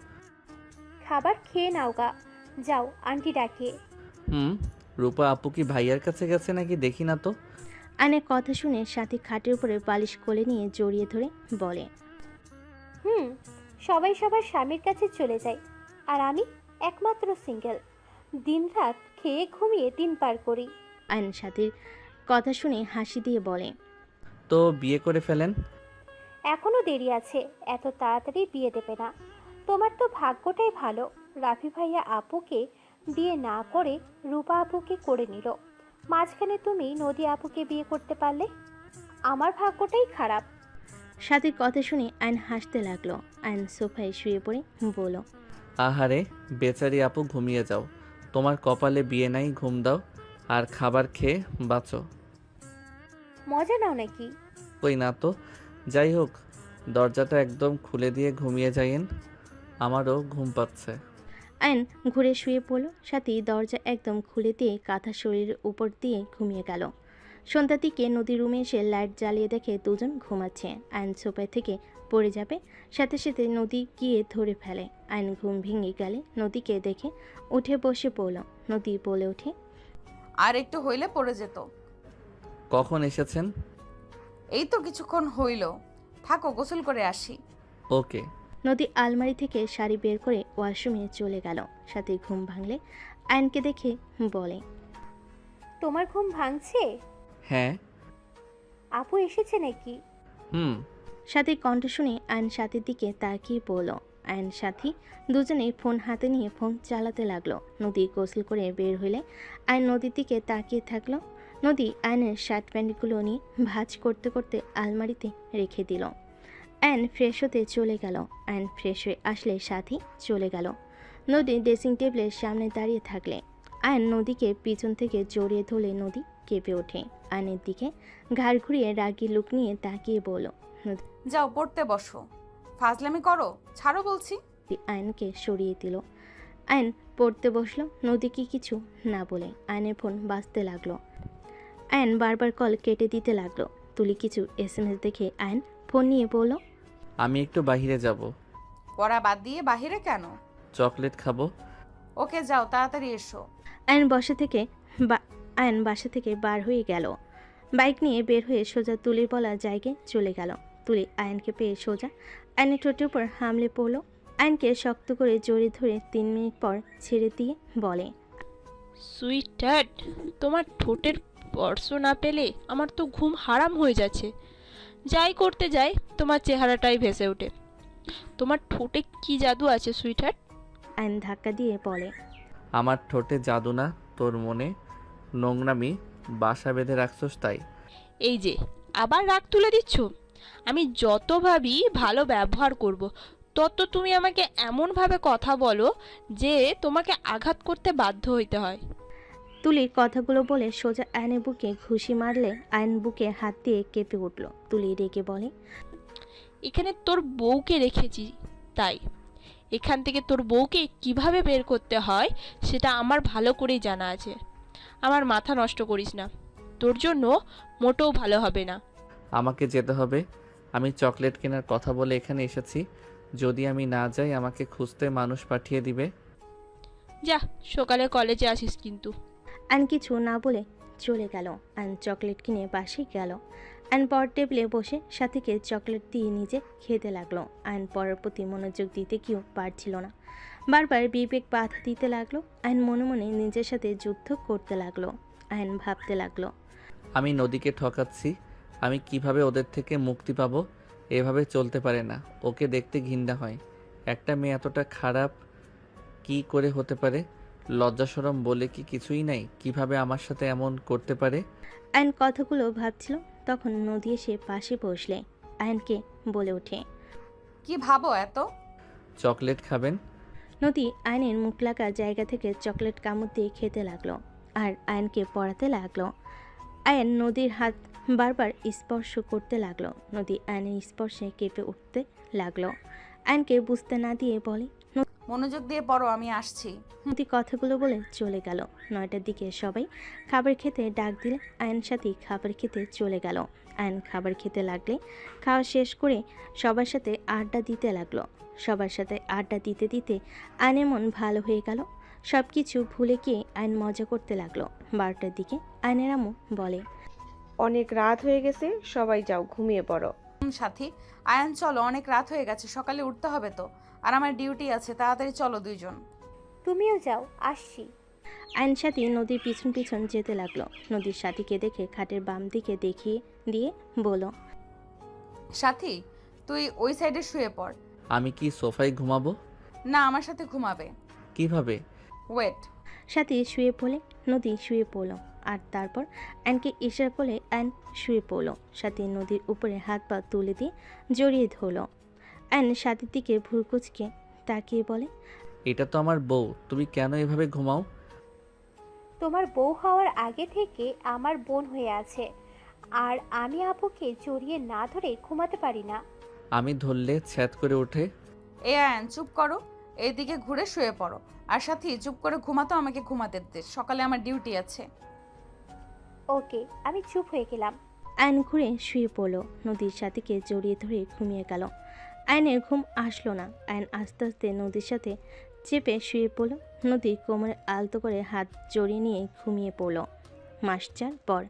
খাবার খেয়ে নাও গা, যাও আন্টি ডাকে। রূপা আপু কি ভাইয়ার কাছে গেছে নাকি, দেখি না তো। আয়নের কথা শুনে সাথী খাটের উপরে বালিশ কোলে নিয়ে জড়িয়ে ধরে বলে, সবাই সবার স্বামীর কাছে চলে যায়, আর আমি একমাত্র সিঙ্গেল। দিনরাত খেয়ে ঘুমিয়ে দিন পার করি। আয়ন সাথীর কথা শুনে হাসি দিয়ে বলে, তো বিয়ে করে ফেলেন। এখনো দেরি আছে, এত তাড়াতাড়ি বিয়ে দেবে না। তোমার তো ভাগ্যটাই ভালো, রাফি ভাইয়া আপুকে বিয়ে না করে রূপা আপুকে করে নিল। মাঝখানে তুমি নদী আপুকে বিয়ে করতে পারলে। আমার ভাগ্যটাই খারাপ। সাথীর কথা শুনে আয়ন হাসতে লাগলো। আয়ন সোফায় শুয়ে পড়ে বলল, আহারে বেচারি আপু, ঘুমিয়ে যাও। তোমার কপালে বিয়ে নাই, ঘুম দাও আর খাবার খেয়ে বাঁচো। মজা নাও নাকি? কই না তো। যাই হোক, দরজাটা একদম খুলে দিয়ে ঘুমিয়ে যাইয়েন, আমারও ঘুম পাচ্ছে। আয়ন ঘুরে শুয়ে পড়ল। সাথী দরজা একদম খুলে দিয়ে কাঁথা শরীরের উপর দিয়ে ঘুমিয়ে গেল। সন্ধ্যার দিকে নদীর রুমে এসে লাইট জ্বালিয়ে দেখে দুজন ঘুমাচ্ছে। আয়ন সোফায় থেকে পড়ে যাবে, সাথে সাথে নদী গিয়ে ধরে ফেলে। আয়ন ঘুম ভেঙে গেলে নদীকে দেখে উঠে বসে পড়ল। নদী বলে ওঠে, আর একটু হইলে পড়ে যেত। কখন এসেছেন? এই তো কিছুক্ষণ হইল। থাকো, গোসল করে আসি। ওকে। নদী আলমারি থেকে শাড়ি বের করে ওয়াশরুমে চলে গেল। সাথে ঘুম ভাঙলে আয়নকে দেখে বলে, তোমার ঘুম ভাঙছে? হ্যাঁ। আপু এসেছে নাকি? সাথী কণ্ঠ শুনে আয়ন সাথীর দিকে তাকিয়ে পড়ল। আয়ন সাথী দুজনেই ফোন হাতে নিয়ে ফোন চালাতে লাগলো। নদী গোসল করে বের হইলে আয়ন নদীর দিকে তাকিয়ে থাকলো। নদী আয়নের শার্ট প্যান্টগুলো নিয়ে ভাঁজ করতে করতে আলমারিতে রেখে দিল। আয়ন ফ্রেশ হতে চলে গেল। আয়ন ফ্রেশ হয়ে আসলে সাথী চলে গেল। নদী ড্রেসিং টেবিলের সামনে দাঁড়িয়ে থাকলে আয়ন নদীকে পিছন থেকে জড়িয়ে ধরলে নদী কেঁপে ওঠে। আয়নের দিকে ঘাড় ঘুরিয়ে রাগী লুক নিয়ে তাকিয়ে বলল, যাও পড়তে বসো। ফাজলামি করো, ছাড়ো বলছি। আয়নকে সরিয়ে দিল। আয়ন পড়তে বসলো। নদীকে কিছু না বলে আয়নের ফোন বাজতে লাগলো। আয়ন বারবার কল কেটে দিতে লাগলো। তুলি কিছু SMS দেখে আয়ন ফোন নিয়ে বলল, আমি একটু বাইরে যাব। পড়া বাদ দিয়ে বাহিরে কেন? চকলেট খাবো। ওকে যাও, তাড়াতাড়ি এসো। আয়ন বাসা থেকে বার হয়ে গেল। বাইক নিয়ে বের হয়ে সোজা তুলির বলা জায়গায় চলে গেল। তুলি আয়নকে পেয়ে সোজা আয়নের ঠোঁটের উপর হামলে পড়ল। আয়নকে শক্ত করে জড়িয়ে ধরে 3 মিনিট পর ছেড়ে দিয়ে বলে, সুইটহার্ট, তোমার ঠোঁটের স্পর্শ না পেলে আমার তো ঘুম হারাম হয়ে যাচ্ছে। যাই করতে যাই তোমার চেহারাটাই ভেসে ওঠে। তোমার ঠোঁটে কি জাদু আছে সুইটহার্ট? আয়ন ধাক্কা দিয়ে বলে, আমার ঠোঁটে জাদু না, তোর মনে নোংরামি বাসা বেঁধে রাখছস তাই। এই যে আবার রাগ তুলে দিচ্ছ। আমি যত ভাবি ভালো ব্যবহার করব, তত তুমি আমাকে এমনভাবে কথা বলো যে তোমাকে আঘাত করতে বাধ্য হইতে হয়। তুলি কথাগুলো বলে সোজা আয়নের বুকে ঘুষি মারলে আয়ন বুকে হাত দিয়ে কেঁপে উঠল। তুলি রেগে বলে, এখানে তোর বউকে রেখেছি, তাই এখান থেকে তোর বউকে কিভাবে বের করতে হয় সেটা আমার ভালো করেই জানা আছে। আমার মাথা নষ্ট করিস না, তোর জন্য মোটেও ভালো হবে না। আমাকে যেতে হবে। আমি চকলেট কেনার কথা বলে এখানে এসেছি। যদি আমি না যাই আমাকে খুঁজতে মানুষ পাঠিয়ে দিবে। যা, সকালে কলেজে আসিস কিন্তু। আয়ন কিছু না বলে চলে গেল। আয়ন চকলেট কিনে বাসে গেল। আয়ন পড়ার টেবিলে বসে সাথীকে চকলেট দিয়ে নিজে খেতে লাগলো। আয়ন পড়ার প্রতি মনোযোগ দিতে কেউ পারছিল না। বারবার বিবেক বাধা দিতে লাগলো। আয়ন মনে মনে নিজের সাথে যুদ্ধ করতে লাগলো। আয়ন ভাবতে লাগলো, আমি নদীকে ঠকাচ্ছি। আমি কিভাবে ওদের থেকে মুক্তি পাবো? এভাবে চলতে পারে না। ওকে দেখতে ঘৃণা হয়। একটা মেয়ে এতটা খারাপ কি করে হতে পারে? লজ্জা শরম বলে কি কিছুই নাই? কিভাবে আমার সাথে এমন করতে পারে? আয়ন কথাগুলো ভাবছিল। তখন নদী এসে পাশে বসলে আয়নকে বলে ওঠে, কি ভাবো এত? চকলেট খাবেন? নদী আয়নের মুখ লাগা জায়গা থেকে চকলেট কামড় দিয়ে খেতে লাগলো আর আয়নকে পড়াতে লাগলো। আয়ন নদীর হাত বারবার স্পর্শ করতে লাগলো। নদী আয়নের স্পর্শে কেঁপে উঠতে লাগলো। আয়নকে বুঝতে না দিয়ে বলে, মনোযোগ দিয়ে পড়ো, আমি আসছি। নদী কথাগুলো বলে চলে গেল। 9টার দিকে সবাই খাবার খেতে ডাক দিলে আয়ন সাথে খাবার খেতে চলে গেল। আয়ন খাবার খেতে লাগলে খাওয়া শেষ করে সবার সাথে আড্ডা দিতে লাগলো। সবার সাথে আড্ডা দিতে দিতে আয়নের মন ভালো হয়ে গেল। সব কিছু ভুলে গিয়ে আয়ন মজা করতে লাগলো। 12টার দিকে আয়নের আম্মু বলে, অনেক রাত হয়ে গেছে, সবাই যাও ঘুমিয়ে পড়ো। ঘুম শোন সাথী, আয়ান চলো, অনেক রাত হয়ে গেছে, সকালে উঠতে হবে তো, আর আমার ডিউটি আছে, তাড়াতাড়ি চলো দুইজন। তুমিও যাও, আসছি। আয়ন সাথী নদীর পিছন পিছন যেতে লাগলো। নদীর সাথীকে দেখে খাটের বাম দিকে দেখিয়ে দিয়ে বলল, সাথী তুই ওই সাইডে শুয়ে পড়। আমি কি সোফায় ঘুমাবো? না, আমার সাথে ঘুমাবে। কিভাবে? ওয়েট। সাথী শুয়ে পড়লে নদী শুয়ে পড়ল, আর তারপর আয়নকে ইশারা করলে আয়ন শুয়ে পড়ল। সাথী নদীর উপরে হাত পা তুলে দিয়ে জড়িয়ে ধরল। আয়ন সাথীর দিকে ভুরকুচকে তাকিয়ে বলে, এটা তো আমার বউ, তুমি কেন এভাবে ঘুমাও? তোমার বউ হওয়ার আগে থেকে আমার বোন হয়ে আছে, আর আমি আপুকে জড়িয়ে না ধরে ঘুমাতে পারি না। আমি ধরলে ছ্যাদ করে ওঠে। এ আয়ান চুপ করো, এইদিকে ঘুরে শুয়ে পড়ো। আর সাথী চুপ করে ঘুমাতো, আমাকে ঘুমাতে দে, সকালে আমার ডিউটি আছে। ওকে, আমি চুপ হয়ে গেলাম। আয়ন ঘুরে শুয়ে পড়ল। নদীর সাথীকে জড়িয়ে ধরে ঘুমিয়ে গেল। আয়নের ঘুম আসলো না। আয়ন আস্তে আস্তে নদীর সাথে চেপে শুয়ে পড়ল। নদী কোমরে আলতো করে হাত জড়িয়ে নিয়ে ঘুমিয়ে পড়ল। মাস 4 পর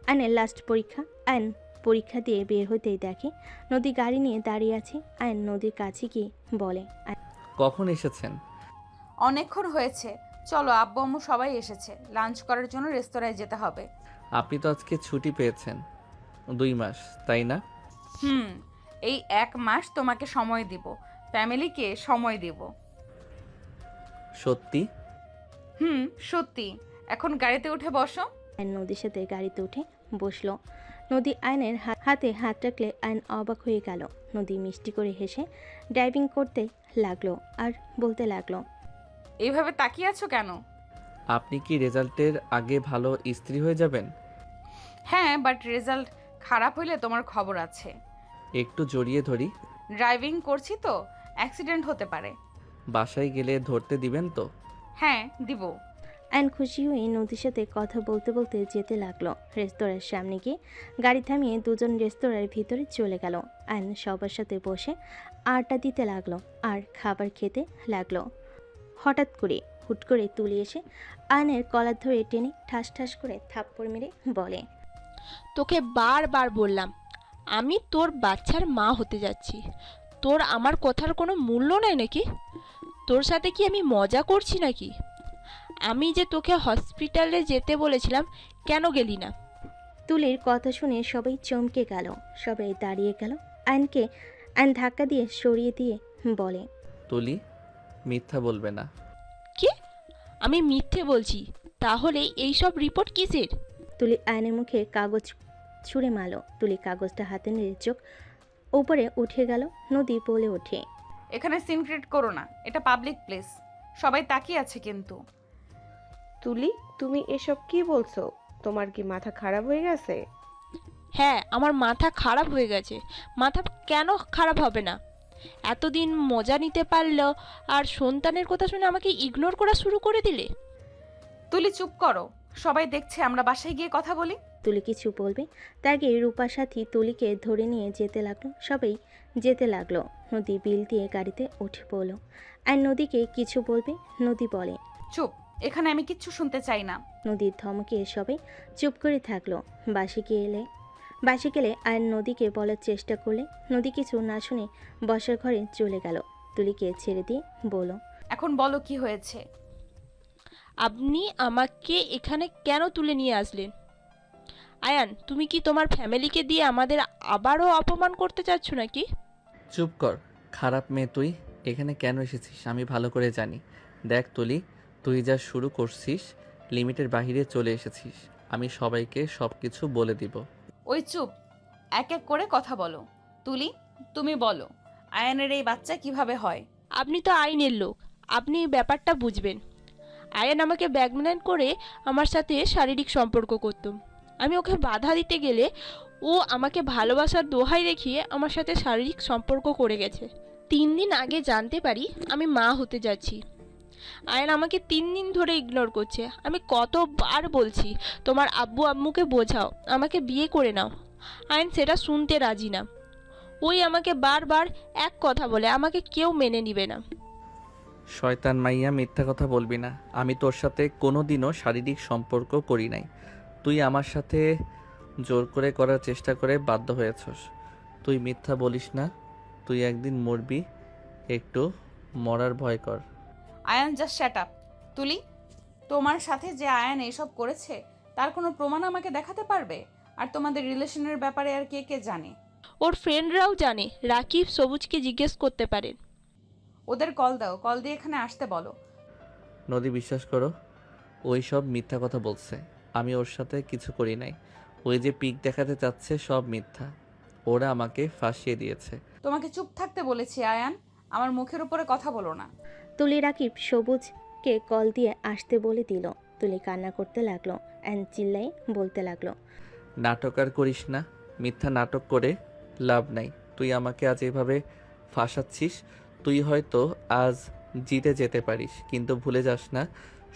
আয়নের লাস্ট পরীক্ষা। আয়ন পরীক্ষা দিয়ে বের হতেই দেখে নদী গাড়ি নিয়ে দাঁড়িয়ে আছে। আয়ন নদীর কাছে গিয়ে বলে, কখন এসেছেন? অনেকক্ষণ হয়েছে, চলো, আব্বু আম্মু সবাই এসেছে, লাঞ্চ করার জন্য রেস্তোরাঁয় যেতে হবে। আপনি তো আজকে ছুটি পেয়েছেন 2 মাস, তাই না? এই 1 মাস তোমাকে সময় দিব, ফ্যামিলিকে সময় দিব। সত্যি? সত্যি। এখন গাড়িতে উঠে বসো। আয়ন নদীর সাথে গাড়িতে উঠে বসলো। নদী আয়নের হাতে হাত রাখলে আয়ন অবাক হয়ে গেল। নদী মিষ্টি করে হেসে ড্রাইভিং করতে লাগলো আর বলতে লাগলো, এইভাবে তাকিয়ে আছো কেন? আপনি কি রেজাল্টের আগে ভালো স্ত্রী হয়ে যাবেন? হ্যাঁ, বাট রেজাল্ট খারাপ হইলে তোমার খবর আছে। একটু জড়িয়ে ধরি। ড্রাইভিং করছি তো, অ্যাক্সিডেন্ট হতে পারে। বাসায় গেলে ধরতে দিবেন তো? হ্যাঁ, দিব। আয়ন খুশি হয়ে নদীর সাথে কথা বলতে বলতে যেতে লাগলো। রেস্তোরাঁর সামনে গিয়ে গাড়ি থামিয়ে দুজন রেস্তোরাঁর ভিতরে চলে গেল। আয়ন সবার সাথে বসে আড্ডা দিতে লাগলো আর খাবার খেতে লাগলো। হঠাৎ করে হুট করে তুলে এসে আয়নের কলার ধরে টেনে ঠাস ঠাস করে থাপ্পড় মেরে বলে, তোকে বারবার বললাম আমি তোর বাচ্চার মা হতে যাচ্ছি, তোর আমার কথার কোনো মূল্য নাই নাকি? তোর সাথে কি আমি মজা করছি নাকি? আমি যে তোকে হসপিটালে যেতে বলেছিলাম, কেন গেলি না? তুলির কথা শুনে সবাই চমকে গেল। সবাই দাঁড়িয়ে গেল। আয়ন ধাক্কা দিয়ে সরিয়ে দিয়ে বলে, তুলি, মিথ্যা বলবে না। কি? আমি মিথ্যে বলছি? তাহলে এই সব রিপোর্ট কিসের? তুলি আয়নের মুখে কাগজ ছুঁড়ে মারল। তুলি কাগজটা হাতে নিয়ে চোখ উপরে উঠে গেল। নদী বলে ওঠে, এখানে সিন ক্রিয়েট করো না, এটা পাবলিক প্লেস, সবাই তাকিয়ে আছে কিন্তু। তুলি, তুমি এসব কি বলছো? তোমার কি মাথা খারাপ হয়ে গেছে? হ্যাঁ, আমার মাথা খারাপ হয়ে গেছে। মাথা কেন খারাপ হবে না? এতদিন মজা নিতে পারলো, আর সন্তানের কথা শুনে আমাকে ইগনোর করা শুরু করে দিলে। তুলি চুপ করো, সবাই দেখছে, আমরা বাসায় গিয়ে কথা বলি। তুলি কিছু বলবে তার আগে রূপা সাথী তুলিকে ধরে নিয়ে যেতে লাগলো। সবাই যেতে লাগলো। নদী বিল দিয়ে গাড়িতে উঠে পড়ল। আর নদীকে কিছু বলবে। নদী বলে, চুপ, এখানে আমি কিচ্ছু শুনতে চাই না। নদীর ধমকে সবাই চুপ করে থাকলো। বাসে গেলে আর নদীকে বলার চেষ্টা করলে নদী কিছু না শুনে বসার ঘরে চলে গেল। তুলিকে ছেড়ে দিয়ে বলল, এখন বলো কি হয়েছে? আপনি আমাকে এখানে কেন তুলে নিয়ে আসলেন? আয়ান, তুমি কি তোমার ফ্যামিলিকে দিয়ে আমাদের আবারও অপমান করতে চাচ্ছ নাকি? চুপ কর, খারাপ মেয়ে তুই। এখানে কেন এসেছিস আমি ভালো করে জানি। দেখ তুলি, তুই যা শুরু করছিস লিমিটের বাইরে চলে এসেছিস। আমি সবাইকে সব কিছু বলে দিব। ওই চুপ, এক এক করে কথা বলো। তুলি, তুমি বলো, আয়ানের এই বাচ্চা কিভাবে হয়? আপনি তো আইনের লোক, আপনি ব্যাপারটা বুঝবেন। আয়ান আমাকে ব্ল্যাকমেল করে আমার সাথে শারীরিক সম্পর্ক করত। আমি ওকে বাধা দিতে গেলে ও আমাকে ভালোবাসার দোহাই দেখিয়ে আমার সাথে শারীরিক সম্পর্ক করে গেছে। 3 দিন আগে জানতে পারি আমি মা হতে যাচ্ছি। আয়ান আমাকে 3 দিন ধরে ইগনোর করছে। আমি কতবার বলছি তোমার আব্বু আম্মুকে বোঝাও, আমাকে বিয়ে করে নাও। আয়ান সেটা শুনতে রাজি না। ওই আমাকে বারবার এক কথা বলে, আমাকে কেউ মেনে নিবে না। শয়তান মাইয়া, মিথ্যা কথা বলবি না। আমি তোর সাথে কোনোদিনও শারীরিক সম্পর্ক করি নাই। তুই আমার সাথে জোর করে করার চেষ্টা করে বাধ্য হয়েছস। তুই মিথ্যা বলিস না, তুই একদিন মরবি, একটু মরার ভয় কর। Ayan just shut up. Tuli, তোমার সাথে যে আয়ান এইসব করেছে তার কোনো প্রমাণ আমাকে দেখাতে পারবে? আর তোমাদের রিলেশনের ব্যাপারে আর কে কে জানে? ওর ফ্রেন্ডরাও জানে, রাকিব সবুজকে জিজ্ঞেস করতে পারেন। ওদের কল দাও, কল দিয়ে এখানে আসতে বলো। নদী, বিশ্বাস করো, ওই সব মিথ্যা কথা বলছে। আমি ওর সাথে কিছু করি নাই। ওই যে পিক দেখাতে চাচ্ছে সব মিথ্যা। ওরা আমাকে ফাঁসিয়ে দিয়েছে। তোমাকে চুপ থাকতে বলেছি আয়ান, আমার মুখের উপরে কথা বলো না। তুলি রাকিব সবুজকে কল দিয়ে আসতে বলে দিল। তুলি কান্না করতে লাগলো অ্যান্ড চিল্লাই বলতে লাগলো, নাটক আর করিস না, মিথ্যা নাটক করে লাভ নাই। তুই আমাকে আজ এভাবে ফাঁসাচ্ছিস। তুই হয়তো আজ জিতে যেতে পারিস, কিন্তু ভুলে যাস না,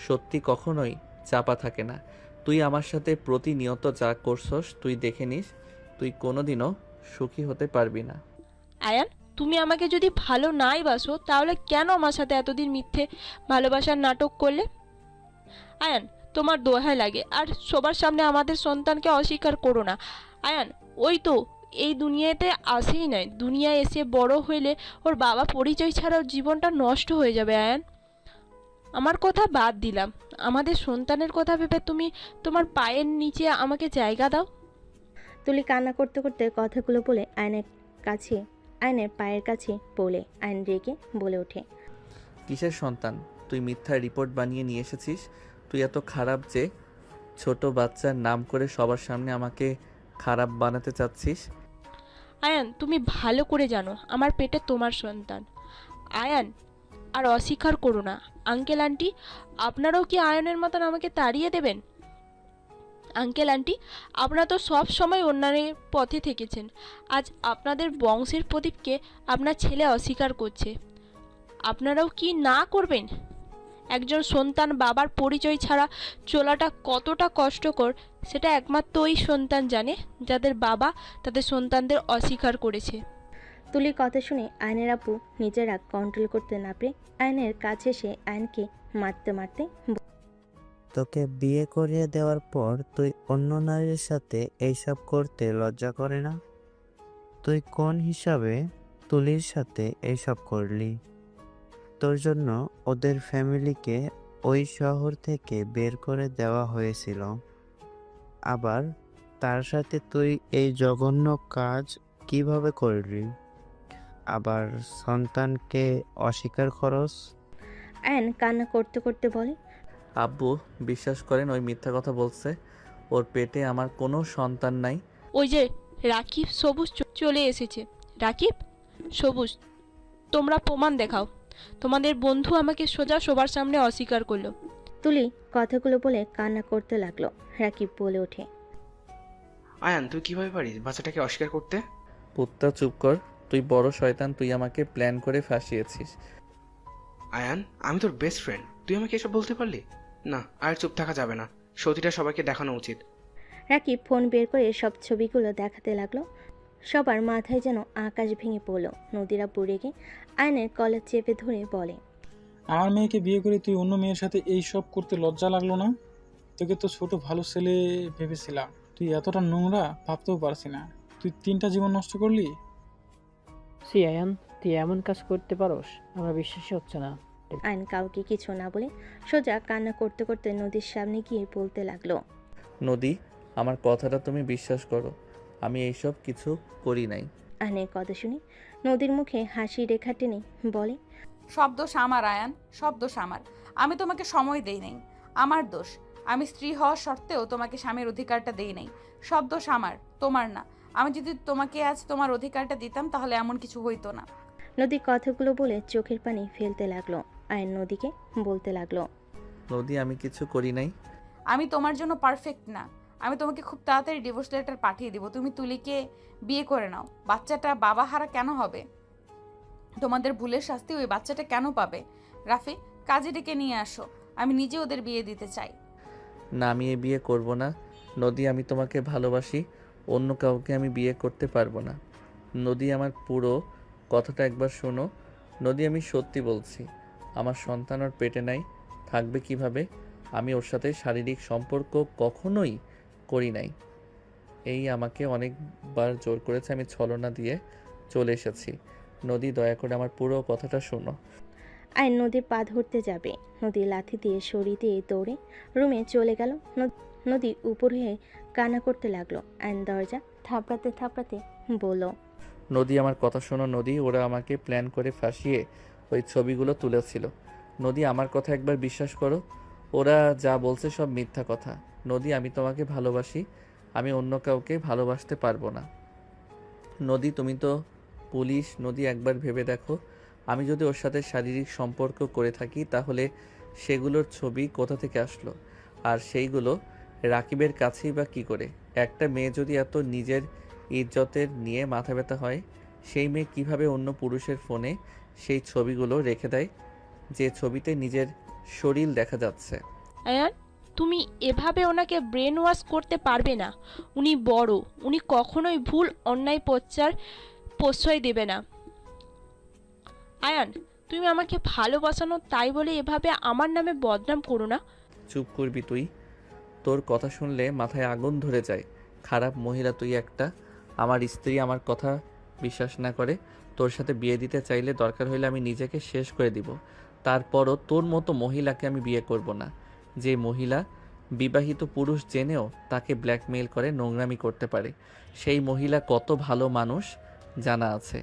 সত্যি কখনোই চাপা থাকে না। তুই আমার সাথে প্রতিনিয়ত যা করছস তুই দেখে নিস, তুই কোনোদিনও সুখী হতে পারবি না। আয়ান, তুমি আমাকে যদি ভালো নাই বাসো তাহলে কেন আমার সাথে এতদিন মিথ্যে ভালোবাসার নাটক করলে? আয়ান, তোমার দোহাই লাগে, আর সবার সামনে আমাদের সন্তানকে অস্বীকার করো না। আয়ান, ওই তো এই দুনিয়াতে আসেই নাই, দুনিয়ায় এসে বড় হইলে ওর বাবা পরিচয় ছাড়া ওর জীবনটা নষ্ট হয়ে যাবে। আয়ান, আমার কথা বাদ দিলাম, আমাদের সন্তানের কথা ভেবে তুমি তোমার পায়ের নিচে আমাকে জায়গা দাও। তুলি কান্না করতে করতে কথাগুলো বলে আয়নের পায়ের কাছে পড়লে আয়ন রেগে বলে ওঠে, কিসের সন্তান? তুই মিথ্যা রিপোর্ট বানিয়ে নিয়ে এসেছিস। তুই এত খারাপ যে ছোট বাচ্চার নাম করে সবার সামনে আমাকে খারাপ বানাতে চাচ্ছিস। আয়ান, তুমি ভালো করে জানো আমার পেটে তোমার সন্তান। আয়ান, আর অস্বীকার করো না। আঙ্কেল আন্টি, আপনারাও কি আয়নের মতন আমাকে তাড়িয়ে দেবেন? আঙ্কেল আন্টি, আপনারা তো সব সময় অন্যায়ের পথে থেকেছেন, আজ আপনাদের বংশের প্রদীপকে আপনার ছেলে অস্বীকার করছে। আপনারাও কি না করবেন? একজন সন্তান বাবার পরিচয় ছাড়া চলাটা কতটা কষ্টকর সেটা একমাত্র ওই সন্তান জানে যাদের বাবা তাদের সন্তানদের অস্বীকার করেছে। তুলির কথা শুনে আয়নের আপু নিজের রাগ কন্ট্রোল করতে না পেরে আয়নের কাছে এসে আয়নকে মারতে মারতে তোকে বিয়ে করিয়ে দেওয়ার পর তুই অন্য নারীর সাথে এইসব করতে লজ্জা করে না? তুই কোন হিসাবে তুলির সাথে এইসব করলি? তোর জন্য ওদের ফ্যামিলিকে ওই শহর থেকে বের করে দেওয়া হয়েছিল, আবার তার সাথে তুই এই জঘন্য কাজ কিভাবে করলি? আবার সন্তানকে অস্বীকার করস? আয়ন কান্না করতে করতে বলে, আব্বু, বিশ্বাস করেন ওই মিথ্যা কথা বলছে। ওর পেটে আমার কোনো সন্তান নাই। ওই যে রাকিব সবুজ চলে এসেছে। রাকিব, সবুজ, তোমরা প্রমাণ দেখাও। তোমাদের বন্ধু আমাকে সোজা সবার সামনে অস্বীকার করলো। তুলি কথাগুলো বলে কান্না করতে লাগলো। রাকিব বলে ওঠে, আয়ান, তুই কিভাবে পারিস বাচ্চাটাকে অস্বীকার করতে? পুত্তা, চুপ কর। তুই বড় শয়তান, তুই আমাকে প্ল্যান করে ফাঁসিয়েছিস। আয়ান, আমি তোর বেস্ট ফ্রেন্ড, তুই আমাকে এসব বলতে পারলি? না, আর চুপ থাকা যাবে না, সত্যিটা সবাইকে দেখানো উচিত। রাকিব ফোন বের করে সব ছবিগুলো দেখাতে লাগলো। সবার মাথায় যেন আকাশ ভেঙে পড়লো। নদীরা পড়ে গিয়ে আয়নের কলার চেপে ধরে বলে, আমার মেয়েকে বিয়ে করে তুই অন্য মেয়ের সাথে এই সব করতে লজ্জা লাগলো না? তোকে তো ছোট ভালো ছেলে ভেবেছিলাম, তুই এতটা নোংরা ভাবতেও পারছি না। তুই 3টা জীবন নষ্ট করলি। সি আয়ান, তুই এমন কাজ করতে পারোস? আমার বিশ্বাসই হচ্ছে না। আয়ন কাউকে কিছু না বলে সোজা কান্না করতে করতে নদীর সামনে গিয়ে বলতে লাগলো, নদী, আমার কথাটা তুমি বিশ্বাস করো, আমি এইসব কিছু করি নাই। আয়নের কথা শুনে নদীর মুখে হাসি রেখা টেনে বলে, সব দোষ আমার আয়ান, সব দোষ আমার। আমি তোমাকে সময় দেই নাই, আমার দোষ। আমি স্ত্রী হওয়া সত্ত্বেও তোমাকে স্বামীর অধিকারটা দেই নাই। সব দোষ আমার, তোমার না। আমি যদি তোমাকে আজ তোমার অধিকারটা দিতাম তাহলে এমন কিছু হইতো না। নদী কথাগুলো বলে চোখের পানি ফেলতে লাগলো। আয়ন নদীকে বলতে লাগলো, নদী, আমি কিছু করি নাই। আমি তোমার জন্য পারফেক্ট না। আমি তোমাকে খুব তাড়াতাড়ি ডিভোর্স লেটার পাঠিয়ে দিব। তুমি তুলিকে বিয়ে করে নাও। বাচ্চাটা বাবা হারা কেন হবে? তোমাদের ভুলের শাস্তি ওই বাচ্চাটা কেন পাবে? রাফি, কাজে ডেকে নিয়ে আসো, আমি নিজে ওদের বিয়ে দিতে চাই। না, আমি এ বিয়ে করব না। নদী, আমি তোমাকে ভালোবাসি, অন্য কাউকে আমি বিয়ে করতে পারবো না। নদী, আমার পুরো কথাটা একবার শোনো। নদী, আমি সত্যি বলছি, আমার সন্তান ওর পেটে নাই, থাকবে কিভাবে? আমি ওর সাথে শারীরিক সম্পর্ক কখনোই করি নাই। এই আমাকে অনেকবার জোর করেছে, আমি ছলনা দিয়ে চলে এসেছি। নদী, দয়া করে আমার পুরো কথাটা শোনো। আয়ন নদীর পা ধরতে যাবে, নদী লাথি দিয়ে সরিয়ে দিয়ে দৌড়ে রুমে চলে গেল। নদী উপর হয়ে কান্না করতে লাগলো। আয়ন দরজা থাপড়াতে থাপড়াতে বলল, নদী, আমার কথা শোনো নদী, ওরা আমাকে প্ল্যান করে ফাঁসিয়ে ওই ছবিগুলো তুলেছিল। নদী, আমার কথা একবার বিশ্বাস করো, ওরা যা বলছে সব মিথ্যা কথা। নদী, আমি তোমাকে ভালোবাসি, আমি অন্য কাউকে ভালোবাসতে পারবো না। নদী, তুমি তো পুলিশ। নদী, একবার ভেবে দেখো, আমি যদি ওর সাথে শারীরিক সম্পর্ক করে থাকি তাহলে সেগুলোর ছবি কোথা থেকে আসলো? আর সেইগুলো রাকিবের কাছেই বা কী করে? একটা মেয়ে যদি এত নিজের ইজ্জতের নিয়ে মাথা ব্যথা হয়, সেই মেয়ে কিভাবে অন্য পুরুষের ফোনে সেই ছবিগুলো রেখে দেয়, যে ছবিতে নিজের শরীর দেখা যাচ্ছে? আয়ান, তুমি এভাবে ওনাকে ব্রেন ওয়াশ করতে পারবে না। উনি বড়, উনি কখনোই ভুল অন্যায় প্রশ্রয় দেবে না। আয়ান, তুমি আমাকে ভালোবাসানো তাই বলে এভাবে আমার নামে বদনাম করো না। চুপ করবি তুই? তোর কথা শুনলে মাথায় আগুন ধরে যায়। খারাপ মহিলা তুই একটা। আমার স্ত্রী আমার কথা বিশ্বাস না করে তোর সাথে বিয়ে দিতে চাইলে দরকার হলে আমি নিজেকে শেষ করে দিব। তারপরও তোর মতো মহিলাকে আমি বিয়ে করব না, যে মহিলা বিবাহিত পুরুষ জেনেও তাকে ব্ল্যাকমেইল করে নোংরামি করতে পারে। সেই মহিলা কত ভালো মানুষ জানা আছে।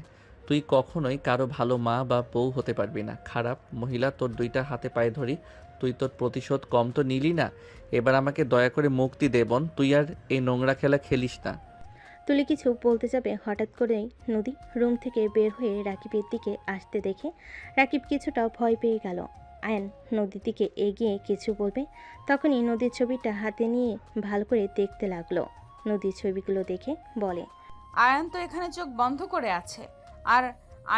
তুই কখনোই কারো ভালো মা বা বউ হতে পারবি না। খারাপ মহিলা, তোর দুইটা হাতে পায়ে ধরি, তুই তোর প্রতিশোধ কম তো নিলি না। এবার আমাকে দয়া করে মুক্তি দে বোন, তুই আর এই নোংরা খেলা খেলিস না। তুলি কিছু বলতে যাবে, হঠাৎ করেই নদী রুম থেকে বের হয়ে রাকিবের দিকে আসতে দেখে রাকিব কিছুটা ভয় পেয়ে গেল। আয়ন নদীর দিকে এগিয়ে কিছু বলবে, তখনই নদীর ছবিটা হাতে নিয়ে ভালো করে দেখতে লাগলো। নদীর ছবিগুলো দেখে বলে, আয়ান তো এখানে চোখ বন্ধ করে আছে, আর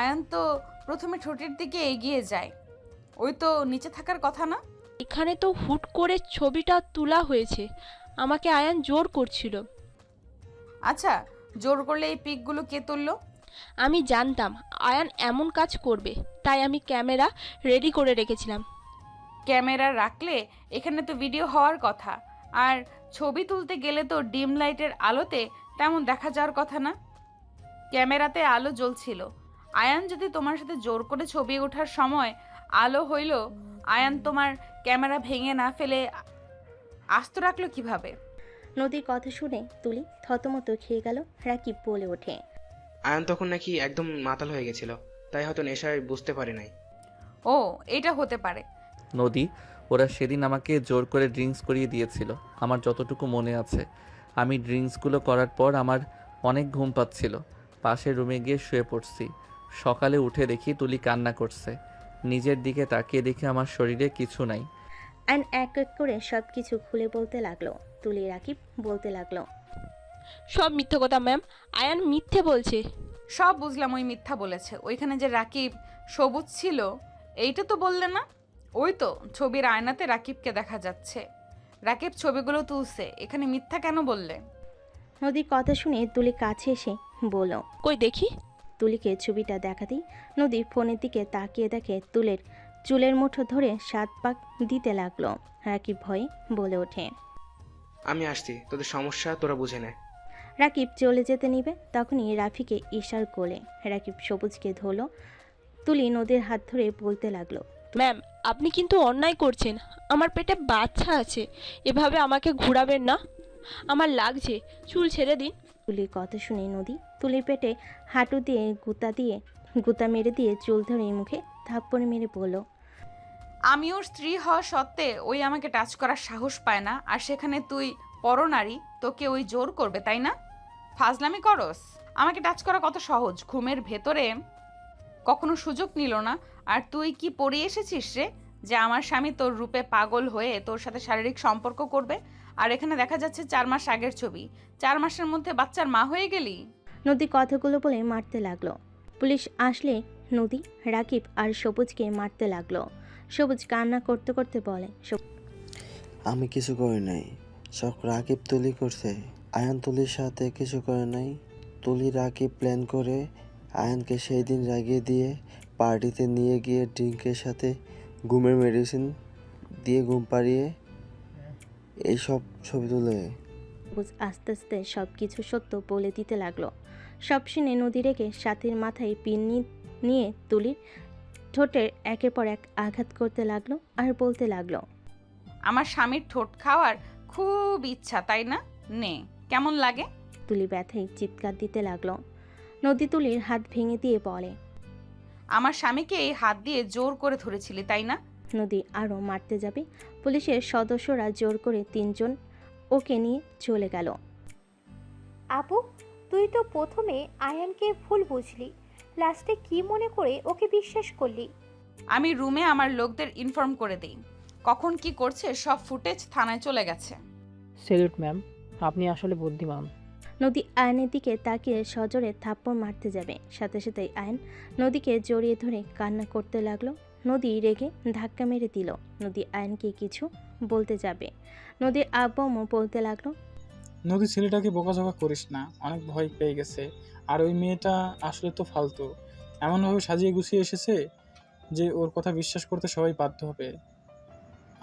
আয়ান তো প্রথমে ঠোঁটের দিকে এগিয়ে যায়। ওই তো নিচে থাকার কথা না? এখানে তো হুট করে ছবিটা তোলা হয়েছে, আমাকে আয়ান জোর করছিল। আচ্ছা, জোর করলে এই পিকগুলো কে তুললো? আমি জানতাম আয়ান এমন কাজ করবে, তাই আমি ক্যামেরা রেডি করে রেখেছিলাম। ক্যামেরা রাখলে এখানে তো ভিডিও হওয়ার কথা, আর ছবি তুলতে গেলে তো ডিম লাইটের আলোতে তেমন দেখা যাওয়ার কথা না। ক্যামেরাতে আলো জ্বলছিল। আয়ান যদি তোমার সাথে জোর করে ছবি ওঠার সময় আলো হইল, আয়ান তোমার ক্যামেরা ভেঙে না ফেলে আস্ত রাখলো কিভাবে? নদীর কথা শুনে তুলি থতমত খেয়ে গেল। রাকিব বলে ওঠে, আয়ান তখন নাকি একদম মাতাল হয়ে গেছিল, তাই হয়তো নেশায় বুঝতে পারে নাই। ও, এটা হতে পারে। নদী, ওরা সেদিন আমাকে জোর করে ড্রিঙ্কস করিয়ে দিয়েছিল। আমার যতটুকু মনে আছে, আমি ড্রিঙ্কসগুলো করার পর আমার অনেক ঘুম পাচ্ছিল। পাশের রুমে গিয়ে শুয়ে পড়ছি। সকালে উঠে দেখি তুলি কান্না করছে। নিজের দিকে তাকিয়ে দেখি আমার শরীরে কিছু নাই। আয়ন এক এক করে সব কিছু খুলে বলতে লাগলো। তুলি রাকিব বলতে লাগলো, সব মিথ্যে কথা ম্যাম, আয়ান মিথ্যে বলছে। সব বুঝলাম, ওই মিথ্যা বলেছে। ওইখানে যে রাকিব সবুজ ছিল, এইটা তো বললে না? ওই তো ছবির আয়নাতে রাকিবকে দেখা যাচ্ছে। রাকিব ছবিগুলো তুলছে, এখানে মিথ্যা কেন বললে? নদীর কথা শুনে তুলি কাছে এসে বলল, কই দেখি। তুলিকে ছবিটা দেখাতেই নদী ফোনের দিকে তাকিয়ে দেখে তুলের চুলের মুঠো ধরে 7 পাক দিতে লাগলো। রাকিব ভয়ে বলে ওঠে, আমি আসছি, তোদের সমস্যা তোরা বুঝে নে। রাকিব চলে যেতে নিবে, তখনই রাফিকে ইশার কোলে রাকিব সবুজকে ধরল। তুলি নদীর হাত ধরে বলতে লাগলো, ম্যাম, আপনি কিন্তু অন্যায় করছেন। আমার পেটে বাচ্চা আছে, এভাবে আমাকে ঘোরাবেন না, আমার লাগছে, চুল ছেড়ে দিন। তুলির কথা শুনে নদী তুলির পেটে হাঁটু দিয়ে গুতা মেরে দিয়ে চুল ধরে মুখে থাপ্পড় মেরে বলল, আমি ওর স্ত্রী হওয়া সত্ত্বে ওই আমাকে টাচ করার সাহস পায় না, আর সেখানে তুই পরনারী, তোকে ওই জোর করবে, তাই না? ফাজলামি করস? আমাকে টাচ করা কত সহজ, ঘুমের ভেতরে কখনো সুযোগ নিল না। আর তুই কি পড়ে এসেছিস রে, যে আমার স্বামী তোর রূপে পাগল হয়ে তোর সাথে শারীরিক সম্পর্ক করবে? আর এখানে দেখা যাচ্ছে 4 মাস আগের ছবি। 4 মাসের মধ্যে বাচ্চার মা হয়ে গেলি। নদী কথাগুলো বলে মারতে লাগলো। পুলিশ আসলে নদী রাকিব আর সবুজকে মারতে লাগলো। সবুজ কান্না করতে করতে বলে, আমি কিছু করি নাই, সব রাকিব তুলি করছে। আয়ান তুলির সাথে কিছু করে নাই। তুলি রাকিব প্ল্যান করে আয়ানকে সেই দিন রাগিয়ে দিয়ে পার্টিতে নিয়ে গিয়ে ড্রিঙ্কের সাথে ঘুমের মেডিসিন দিয়ে ঘুম পাড়িয়ে এইসব ছবি তুলে। আস্তে আস্তে সব কিছু সত্য বলে দিতে লাগলো। সব শুনে নদী রেখে সাথীর মাথায় পিন নিয়ে তুলির ঠোঁটের একের পর এক আঘাত করতে লাগলো আর বলতে লাগলো, আমার স্বামীর ঠোঁট খাওয়ার খুব ইচ্ছা, তাই না? নে, কেমন লাগে? তুলি ব্যথায় চিৎকার দিতে লাগলো। নদী তুলির হাত ভেঙে দিয়ে বলে, আমার স্বামীকে এই হাত দিয়ে জোর করে ধরেছিলি, তাই না? নদী আরও মারতে যাবে, পুলিশের সদস্যরা জোর করে 3 জন ওকে নিয়ে চলে গেল। আপু, তুই তো প্রথমে আয়ানকে ভুল বুঝলি, লাস্টে কি মনে করে ওকে বিশ্বাস করলি? আমি রুমে আমার লোকদের ইনফর্ম করে দেই, কখন কি করছে সব ফুটেজ থানায় চলে গেছে। সেলুট ম্যাম, আপনি আসলে বুদ্ধিমান। নদী আয়নের দিকে তাকিয়ে সজোরে থাপ্পড় মারতে যাবে, সাথে সাথেই আয়ন নদীকে জড়িয়ে ধরে কান্না করতে লাগলো। নদী রেগে ধাক্কা মেরে দিল। নদী আয়নকে কিছু বলতে যাবে, নদীর আব্বু আম্মু বলতে লাগলো, নদী ছেলেটাকে বকাঝকা করিস না, অনেক ভয় পেয়ে গেছে। আর ওই মেয়েটা আসলে তো ফালতু, এমনভাবে সাজিয়ে গুছিয়ে এসেছে যে ওর কথা বিশ্বাস করতে সবাই বাধ্য হবে।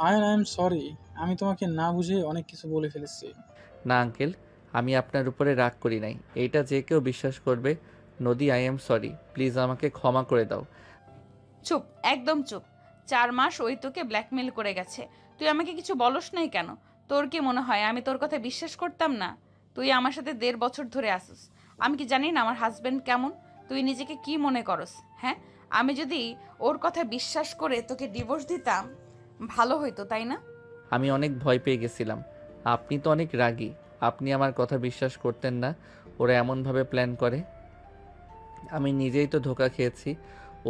আই এম সরি, আমি তোমাকে না বুঝে অনেক কিছু বলে ফেলেছি। না আঙ্কেল, আমি আপনার উপরে রাগ করি নাই, এইটা যে কেউ বিশ্বাস করবে। নদী, আই এম সরি, প্লিজ আমাকে ক্ষমা করে দাও। চুপ, একদম চুপ। 4 মাস ওই তোকে ব্ল্যাকমেল করে গেছে, তুই আমাকে কিছু বলস নাই কেন? তোর কি মনে হয় আমি তোর কথা বিশ্বাস করতাম না? তুই আমার সাথে 1.5 বছর ধরে আসিস, আমি কি জানি না আমার হাজবেন্ড কেমন? তুই নিজেকে কি মনে করস? হ্যাঁ, আমি যদি ওর কথা বিশ্বাস করে তোকে ডিভোর্স দিতাম ভালো হইতো, তাই না? আমি অনেক ভয় পেয়ে গেছিলাম। আপনি তো অনেক রাগী, আপনি আমার কথা বিশ্বাস করতেন না। ওরা এমনভাবে প্ল্যান করে, আমি নিজেই তো ধোঁকা খেয়েছি।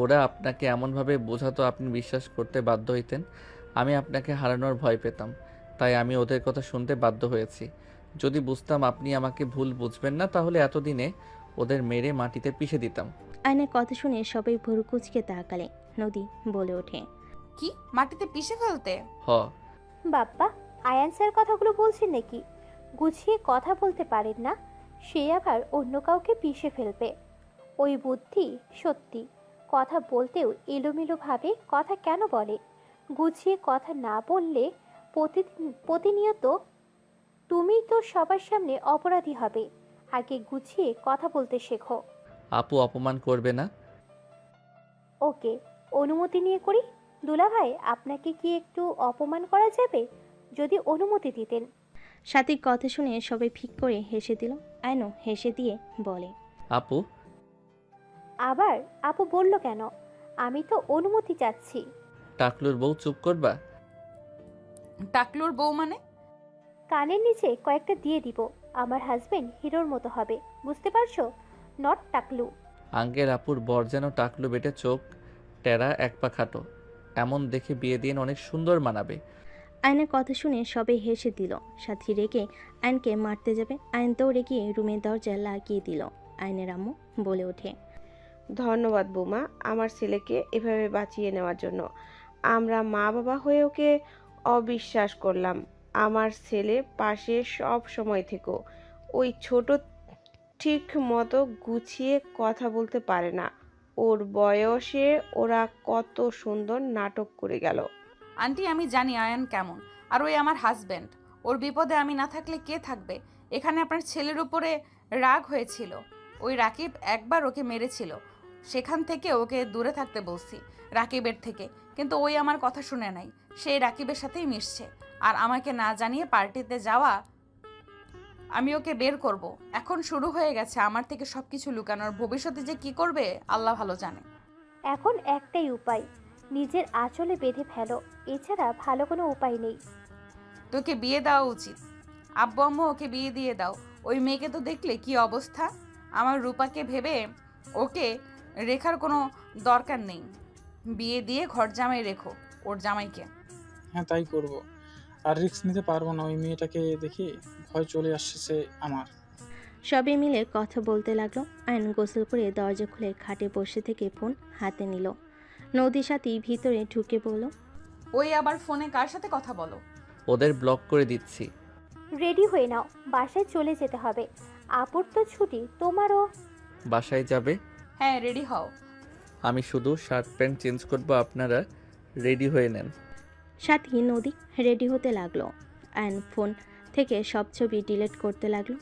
ওরা আপনাকে এমনভাবে বোঝাতো আপনি বিশ্বাস করতে বাধ্য হইতেন। আমি আপনাকে হারানোর ভয় পেতাম, তাই আমি ওদের কথা শুনতে বাধ্য হয়েছি। যদি বুঝতাম আপনি আমাকে ভুল বুঝবেন না, তাহলে এতদিনে ওদের মেরে মাটিতে পিষে দিতাম। আয়নের কথা শুনে সবাই ভুরু কুচকে তাকালে। নদী বলে ওঠে, কি মাটিতে পিষে ফেলতে? হ, বাপ্পা, আয়ান স্যার কথাগুলো বলছেন নাকি? গুছিয়ে কথা বলতে পারেন না, সে আবার অন্য কাউকে পিষে ফেলবে। ওই বুদ্ধি সত্যি, কথা বলতেও এলোমেলোভাবে কথা কেন বলে? গুছিয়ে কথা না বললে প্রতিনিয়ত তুমি তো সবার সামনে অপরাধী হবে। আগে গুছিয়ে কথা বলতে শেখো। আপু অপমান করবে না? ওকে, অনুমতি নিয়ে করি। দুলাভাই, আপনাকে কি একটু অপমান করা যাবে? যদি অনুমতি দিতেন। সাথীর কথা শুনে সবাই ফিক করে হেসে দিল। আয়নও হেসে দিয়ে বলে, আপু, আবার আপু বলল কেন? আমি তো অনুমতি চাচ্ছি। টাকলুর বউ চুপ করবা? টাকলুর বউ মানে? কানের নিচে কয়েকটা দিয়ে দিব। আমার হাজবেন্ড হিরোর মতো হবে, বুঝতে পারছো? নট টাকলু। আঙ্কেল, আপুর বর যেন টাকলু বেটে, চোখ টেরা, এক পা খাটো, এমন দেখে বিয়ে দিয়ে অনেক সুন্দর মানাবে। আয়নের কথা শুনে সবাই হেসে দিল। সাথী রেগে আয়নকে মারতে যাবে, আয়ন দৌড়ে গিয়ে রুমের দরজা লাগিয়ে দিল। আয়নের আম্মু বলে ওঠে, ধন্যবাদ বৌমা, আমার ছেলেকে এভাবে বাঁচিয়ে নেওয়ার জন্য। আমরা মা বাবা হয়ে ওকে অবিশ্বাস করলাম। আমার ছেলে পাশে সব সময় থেকো। ওই ছোট ঠিক মতো গুছিয়ে কথা বলতে পারে না। ওর বয়সে ওরা কত সুন্দর নাটক করে গেল। আন্টি, আমি জানি আয়ান কেমন, আর ওই আমার হাজবেন্ড। ওর বিপদে আমি না থাকলে কে থাকবে? এখানে আপনার ছেলের উপরে রাগ হয়েছিল, ওই রাকিব একবার ওকে মেরেছিল, সেখান থেকে ওকে দূরে থাকতে বলছি রাকিবের থেকে, কিন্তু ওই আমার কথা শুনে নাই। সেই রাকিবের সাথেই মিশছে, আর আমাকে না জানিয়ে পার্টিতে যাওয়া। আমি ওকে বের করব। এখন শুরু হয়ে গেছে আমার থেকে সবকিছু লুকানোর। ভবিষ্যতে যে কি করবে আল্লাহ ভালো জানে। এখন একটাই উপায়, নিজের আঁচলে বেঁধে ফেলো। এছাড়া ভালো কোনো উপায় নেই। তোকে বিয়ে দেওয়া উচিত। আব্বু আম্মু ওকে বিয়ে দিয়ে দাও। ওই মেয়েকে তো দেখলে কি অবস্থা। আমার রূপাকে ভেবে ওকে রেখার কোনো দরকার নেই। বিয়ে দিয়ে ঘর জামাই রেখো ওর জামাইকে। হ্যাঁ, তাই করব। আর রিস্ক নিতে পারবো না, ওই মেয়েটাকে দেখে ভয় চলে আসছে আমার। সবাই মিলে কথা বলতে লাগলো। আয়ন গোসল করে দরজা খুলে খাটে বসে থেকে ফোন হাতে নিল। নদীর সাথে ভিতরে ঢুকে বলল, ওই আবার ফোনে কার সাথে কথা বলো? ওদের ব্লক করে দিচ্ছি। রেডি হয়ে নাও, বাসায় চলে যেতে হবে। আপুর তো ছুটি, তোমারও। বাসায় যাবে? হ্যাঁ, রেডি হও। আমি শুধু শার্ট প্যান্ট চেঞ্জ করবো, আপনারা রেডি হয়ে নেন। সাথী নদী রেডি হতে লাগলো। আয়ন ফোন থেকে সব ছবি ডিলিট করতে লাগলো।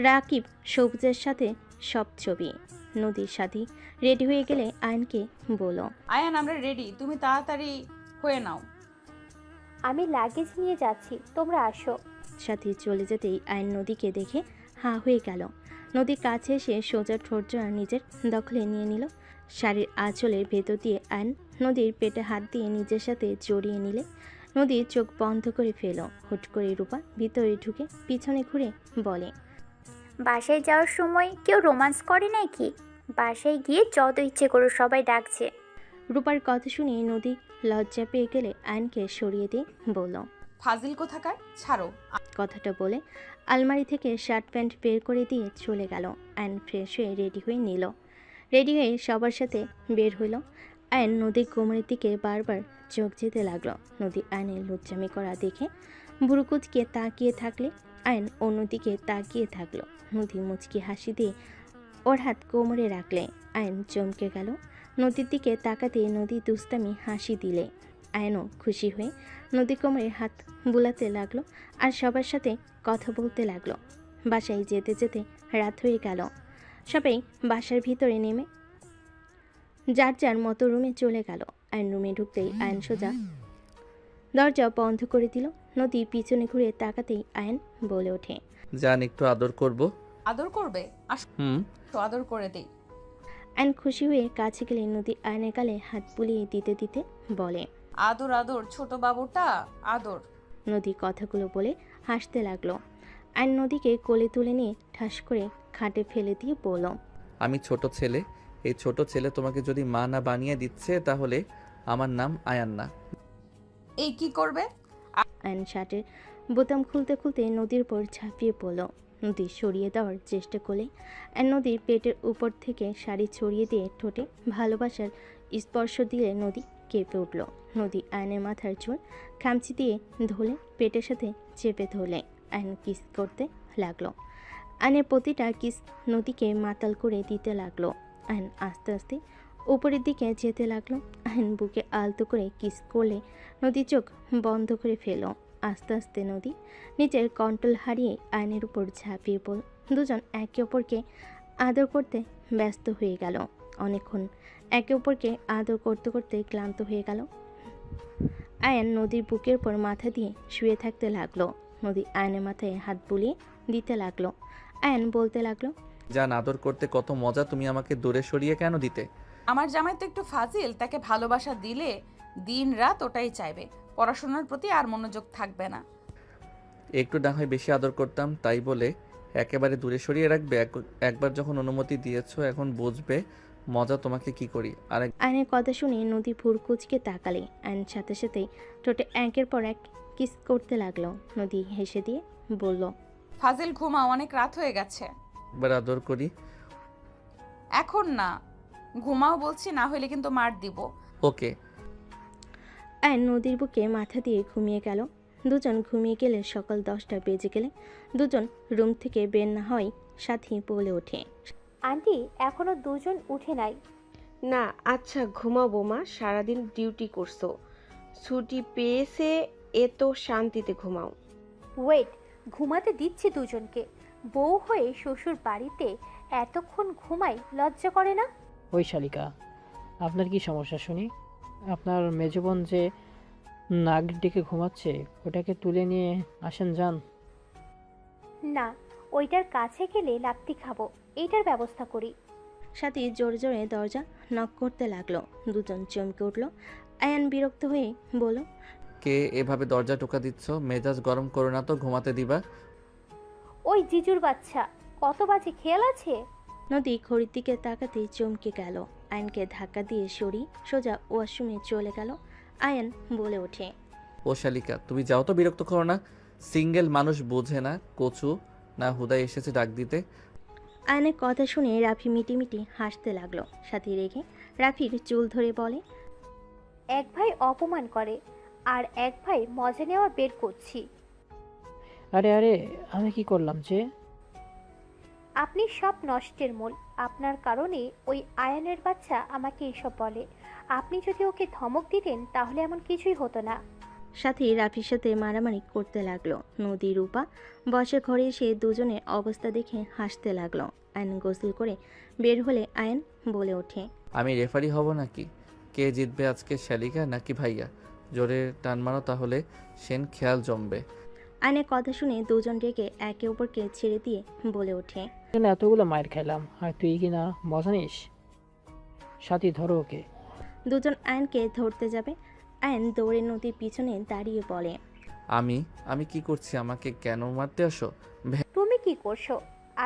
রাকিব সবুজের সাথে সব ছবি। নদীর সাথে রেডি হয়ে গেলে আয়নকে বলো, আয়ান আমরা রেডি, তুমি তাড়াতাড়ি হয়ে নাও। আমি লাগেজ নিয়ে যাচ্ছি, তোমরা আসো। সাথী চলে যেতেই আয়ন নদীকে দেখে হাঁ হয়ে গেল। নদীর কাছে এসে সোজা ঠোঁটজোড়া নিজের দখলে নিয়ে নিল। শাড়ির আঁচলের ভেতর দিয়ে আয়ন নদীর পেটে হাত দিয়ে নিজের সাথে জড়িয়ে নিলে নদীর চোখ বন্ধ করে ফেল। হুট করে রূপা ভিতরে ঢুকে পিছনে ঘুরে বলে, বাসায় যাওয়ার সময় কেউ রোমান্স করে নাকি? বাসায় গিয়ে যত ইচ্ছে করো, সবাই ডাকছে। রূপার কথা শুনে নদী লজ্জা পেয়ে গেলে আয়নকে সরিয়ে দিয়ে বলল, ফাজিল কোথাকার, ছাড়ো। কথাটা বলে আলমারি থেকে শার্ট প্যান্ট বের করে দিয়ে চলে গেল। আয়ন ফ্রেশ হয়ে রেডি হয়ে নিল। রেডি হয়ে সবার সাথে বের হইল। আয়ন নদীর কোমরের দিকে বারবার চোখ যেতে লাগলো। নদী আয়নের লুচ্চামি করা দেখে ভুরুকুচকে তাকিয়ে থাকলে আয়ন অন্যদিকে তাকিয়ে থাকলো। নদী মুচকি হাসি দিয়ে ওর হাত কোমরে রাখলে আয়ন চমকে গেল। নদীর দিকে তাকাতে নদী দুস্তামি হাসি দিলে আয়নও খুশি হয়ে নদী কোমরে হাত বুলাতে লাগলো আর সবার সাথে কথা বলতে লাগলো। বাসায় যেতে যেতে রাত হয়ে গেল। সবাই বাসার ভিতরে নেমে যার যার মতো রুমে চলে গেল। আয়ন রুমে ঢুকতেই আয়ন সোজা দরজা বন্ধ করে দিল। নদী পিছনে ঘুরে তাকাতেই আয়ন বলে ওঠে, জান একটু আদর করব। আদর করবে? আসো আদর করে দেই। আয়ন খুশি হয়ে কাছে গেলে নদী আয়নের গালে হাত বুলিয়ে দিতে দিতে বলে, আদর আদর ছোট বাবুটা আদর। নদী কথাগুলো বলে হাসতে লাগলো। আয়ন নদীকে কোলে তুলে নিয়ে ঠাস করে খাটে ফেলে দিয়ে বলল, আমি ছোট ছেলে, এই ছোট ছেলে তোমাকে যদি মা না বানিয়ে দিচ্ছে তাহলে আমার নাম আয়ান না। এই কি করবে? আয়ন শার্টের বোতাম খুলতে খুলতে নদীর উপর ঝাঁপিয়ে পড়ল। নদী সরিয়ে দেওয়ার চেষ্টা করলে আয়ন নদীর পেটের উপর থেকে শাড়ি ছড়িয়ে দিয়ে ঠোঁটে ভালোবাসার স্পর্শ দিলে নদী কেঁপে উঠল। নদী আয়নের মাথার চুল খামচি দিয়ে ধরে পেটের সাথে চেপে ধরলে আয়ন কিস করতে লাগলো। আয়নের প্রতিটা কিস নদীকে মাতাল করে দিতে লাগলো। আয়ন আস্তে আস্তে উপরের দিকে যেতে লাগলো। আয়ন বুকে আলতো করে কিস করলে নদী চোখ বন্ধ করে ফেল। আস্তে আস্তে নদী নিজের কন্ট্রোল হারিয়ে আয়নের উপর ঝাঁপিয়ে পড়ল। দুজন একে অপরকে আদর করতে ব্যস্ত হয়ে গেল। অনেকক্ষণ একে অপরকে আদর করতে করতে ক্লান্ত হয়ে গেল। আয়ন নদীর বুকের উপর মাথা দিয়ে শুয়ে থাকতে লাগলো। নদী আয়নের মাথায় হাত বুলিয়ে দিতে লাগলো। আয়ন বলতে লাগলো, জান আদর করতে কত মজা, তুমি আমাকে দূরে সরিয়ে কেন দিতে? আমার জামাই তো একটু ফাজিল, তাকে ভালোবাসা দিলে দিন রাত ওটাই চাইবে, পড়াশোনার প্রতি আর মনোযোগ থাকবে না। একটু না হয় বেশি আদর করতাম, তাই বলে একেবারে দূরে সরিয়ে রাখবে? একবার যখন অনুমতি দিয়েছো এখন বুঝবে মজা তোমাকে কি করি। আর আয়নের কথা শুনে নদী ভুরকুচকে তাকালে আয়ন সাথে সাথেই ঠোঁটে একের পর এক কিস করতে লাগলো। নদী হেসে দিয়ে বলল, ফাজিল ঘুমাও, অনেক রাত হয়ে গেছে। একবার আদর করি। এখন না, ঘুমাও বলছি, না হলে কিন্তু মার দিব। ওকে। আয়ন নদীর বুকে মাথা দিয়ে ঘুমিয়ে গেল। দুজন ঘুমিয়ে গেলে সকাল 10টা বেজে গেলে দুজন রুম থেকে বের না হয় সাথী বলে ওঠে, আন্টি এখনো দুজন উঠে নাই। না আচ্ছা ঘুমাও বৌমা, সারাদিন ডিউটি করছো, ছুটি পেয়েছে এ তো শান্তিতে ঘুমাও। ওয়েট, ঘুমাতে দিচ্ছি দুজনকে। বউ হয়ে শ্বশুর বাড়িতে এতক্ষণ ঘুমাই, লজ্জা করে না? ওই শালিকা, আপনার কি সমস্যা শুনি? আপনার মেজবোন যে নাক ডেকে ঘুমাচ্ছে ওটাকে তুলে নিয়ে আসেন যান। না, ওইটার কাছে গেলে লাত্তি খাবো, এইটার ব্যবস্থা করি। সাথী জোরে জোরে দরজা নক করতে লাগলো। দুজন চমকে উঠল। আয়ান বিরক্ত হয়ে বলল, কে এভাবে দরজা টোকা দিচ্ছ? মেজাজ গরম করো না তো, ঘুমাতে দিবা। ওই জিজুর বাচ্চা, কত বাজে খেয়াল আছে? নদী ঘড়ির দিকে তাকাতেই চমকে গেল। আয়নকে ধাক্কা দিয়ে সরি সোজা ওয়াশরুমে চলে গেল। আয়ান বলে ওঠে, ও শালিকা তুমি যাও তো, বিরক্ত করো না। সিঙ্গেল মানুষ বোঝে না, কচু না হুদাই এসেছে ডাক দিতে। আয়নের কথা শুনে রাফি মিটিমিটি হাসতে লাগলো। সাথী রেখে রাফির চুল ধরে বলে, এক ভাই অপমান করে আর এক ভাই মজা নেওয়া বের করছি। আরে আরে আমি কি করলাম যে? আপনি সব নষ্টের মূল। আপনার কারণে ওই আয়ানের বাচ্চা আমাকে এসব বলে। আপনি যদি ওকে ধমক দিতেন তাহলে এমন কিছুই হতো না। সাথে রাফির সাথে মারামারি করতে লাগলো। নদী রূপা বসে ঘরে এসে দুজনের অবস্থা দেখে হাসতে লাগলো। আয়ন গোসল করে বের হলে আয়ন বলে ওঠে, আমি রেফারি হব নাকি? কে জিতবে আজকে, শ্যালিকা নাকি ভাইয়া? জোরে টান মারো, তাহলে সেন খেয়াল জমবে। আয়নের কথা শুনে দুজন রেগে একে অপরকে ছেড়ে দিয়ে বলে ওঠে, এতগুলো মায়ের খাইলাম আর তুই কি না মজা নিস? সাথী ধরো ওকে। দুজন আয়নকে ধরতে যাবে। আয়ন দৌড়ে নদীর পিছনে দাঁড়িয়ে বলে, আমি কি করছি? আমাকে কেন মারতে আসো? তুমি কি করছো?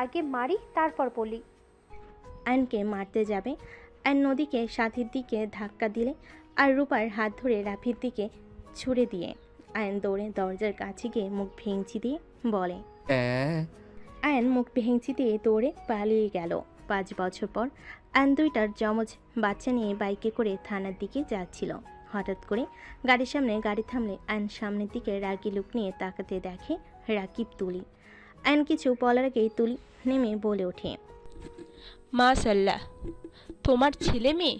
আগে মারি তারপর বলি। আয়নকে মারতে যাবে। আয়ন নদীকে সাথীর দিকে ধাক্কা দিলে আর রূপার হাত ধরে রাফির দিকে ছুড়ে দিয়ে আয়ন দৌড়ে দরজার কাছে গিয়ে মুখ ভেঙচি দিয়ে বলে। আয়ন মুখ ভেঙচি দিয়ে দৌড়ে পালিয়ে গেল। 5 বছর পর আয়ন দুইটার যমজ বাচ্চা নিয়ে বাইকে করে থানার দিকে যাচ্ছিল। হঠাৎ করে গাড়ির সামনে গাড়ি থামলে আয়ন সামনের দিকে রাগি লুক নিয়ে তাকাতে দেখে রাকিব তুলি। আয়ন কিছু বলার আগেই তুলি নেমে বলে ওঠে, মাশাল্লাহ, তোমার ছেলে মেয়ে।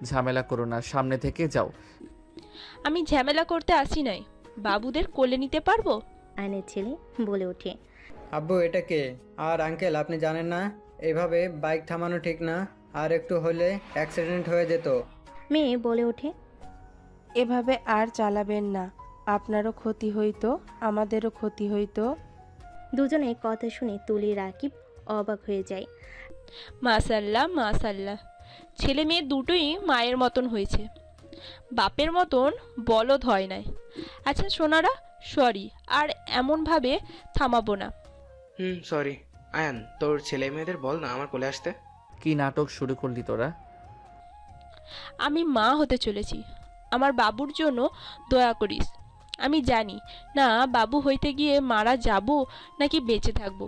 ঝামেলা করো না, সামনে থেকে যাও। আমি ঝামেলা করতে আসি নাই, বাবুদের কোলে নিতে পারবো? আয়নের ছেলে বলে ওঠে, আব্বু এটা কে? আর আঙ্কেল আপনি জানেন না এইভাবে বাইক থামানো ঠিক না, আর একটু হলে অ্যাক্সিডেন্ট হয়ে যেত। মেয়ে বলে ওঠে, এভাবে আর চালাবেন না, আপনারও ক্ষতি হইতো, আমাদেরও ক্ষতি হইতো। দুজনের কথা শুনে তুলি রাকিব অবাক হয়ে যায়। মাশাল্লাহ মাশাল্লাহ, ছেলে মেয়ে দুটোই মায়ের মতন হয়েছে, বাপের মতন বলদ হয় নাই। আচ্ছা সোনারা, সরি, আর এমনভাবে থামাবো না। সরি। আয়ান, তোর ছেলে মেয়েদের বল না আমার কোলে আসতে। কি নাটক শুরু করলি তোরা? আমি মা হতে চলেছি, আমার বাবুর জন্য দয়া করিস। আমি জানি না বাবু হইতে গিয়ে মারা যাব নাকি বেঁচে থাকব।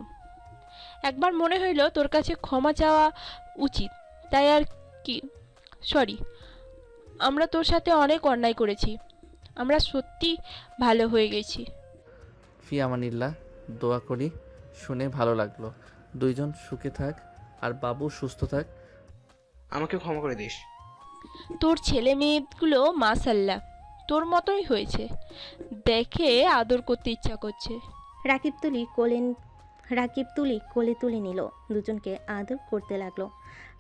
একবার মনে হইল তোর কাছে ক্ষমা চাওয়া উচিত, তাই আর কি। সরি, আমরা তোর সাথে অনেক অন্যায় করেছি, আমরা সত্যি ভালো হয়ে গেছি। ফি আমানিল্লাহ, দোয়া করি। শুনে ভালো লাগলো। দুইজন সুখে থাক আর বাবু সুস্থ থাক। আমাকে ক্ষমা করে দিস। তোর ছেলে মেয়েগুলো মাশাল্লাহ তোর মতোই হয়েছে, দেখে আদর করতে ইচ্ছা করছে। রাকিব তুলি কোলে তুলে নিল, দুজনকে আদর করতে লাগলো।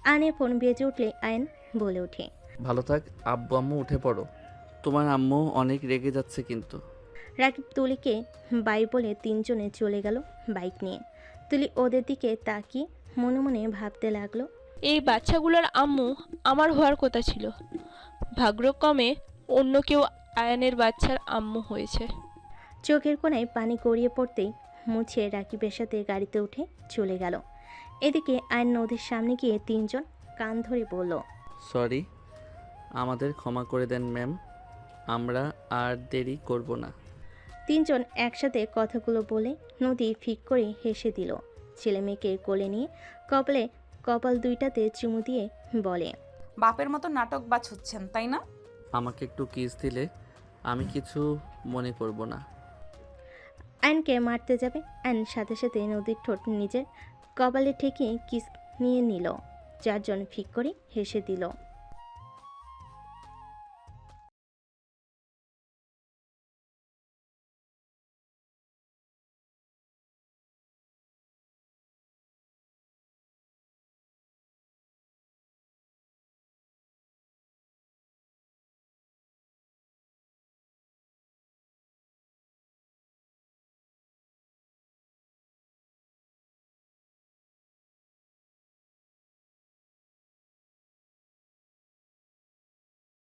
আয়নের ফোন বেজে উঠলে আয়ন বলে ওঠে, ভালো থাক। আব্বু আম্মু উঠে পড়ো, তোমার আম্মু অনেক রেগে যাচ্ছে কিন্তু। রাকিব তুলিকে বাই বলে তিনজনে চলে গেল বাইক নিয়ে। তুলি ওদের দিকে তাকিয়ে মনে মনে ভাবতে লাগলো, এই বাচ্চাগুলোর আম্মু আমার হওয়ার কথা ছিল, ভাগ্যক্রমে অন্য কেউ আয়ানের বাচ্চার আম্মু হয়েছে। চোখের কোণায় পানি গড়িয়ে পড়তেই মুছে রাকিবের সাথে গাড়িতে উঠে চলে গেল। এদিকে আয়ন নদীর সামনে গিয়ে তিনজন কান ধরে বলল, সরি, আমাদের ক্ষমা করে দেন ম্যাম, আমরা আর দেরি করব না। তিনজন একসাথে কথাগুলো বলে নদী ফিক করে হেসে দিল। ছেলে মেয়েকে কোলে নিয়ে কপাল দুইটাতে চুমু দিয়ে বলে, বাপের মতো নাটক বাজ হচ্ছেন তাই না? আমাকে একটু কিস দিলে আমি কিছু মনে করব না। আয়নকে মারতে যাবে, আয়ন সাথে সাথে নদীর ঠোঁট নিজের কপালে ঠেকিয়ে কিস নিয়ে নিল। চারজন ফিক করে হেসে দিল।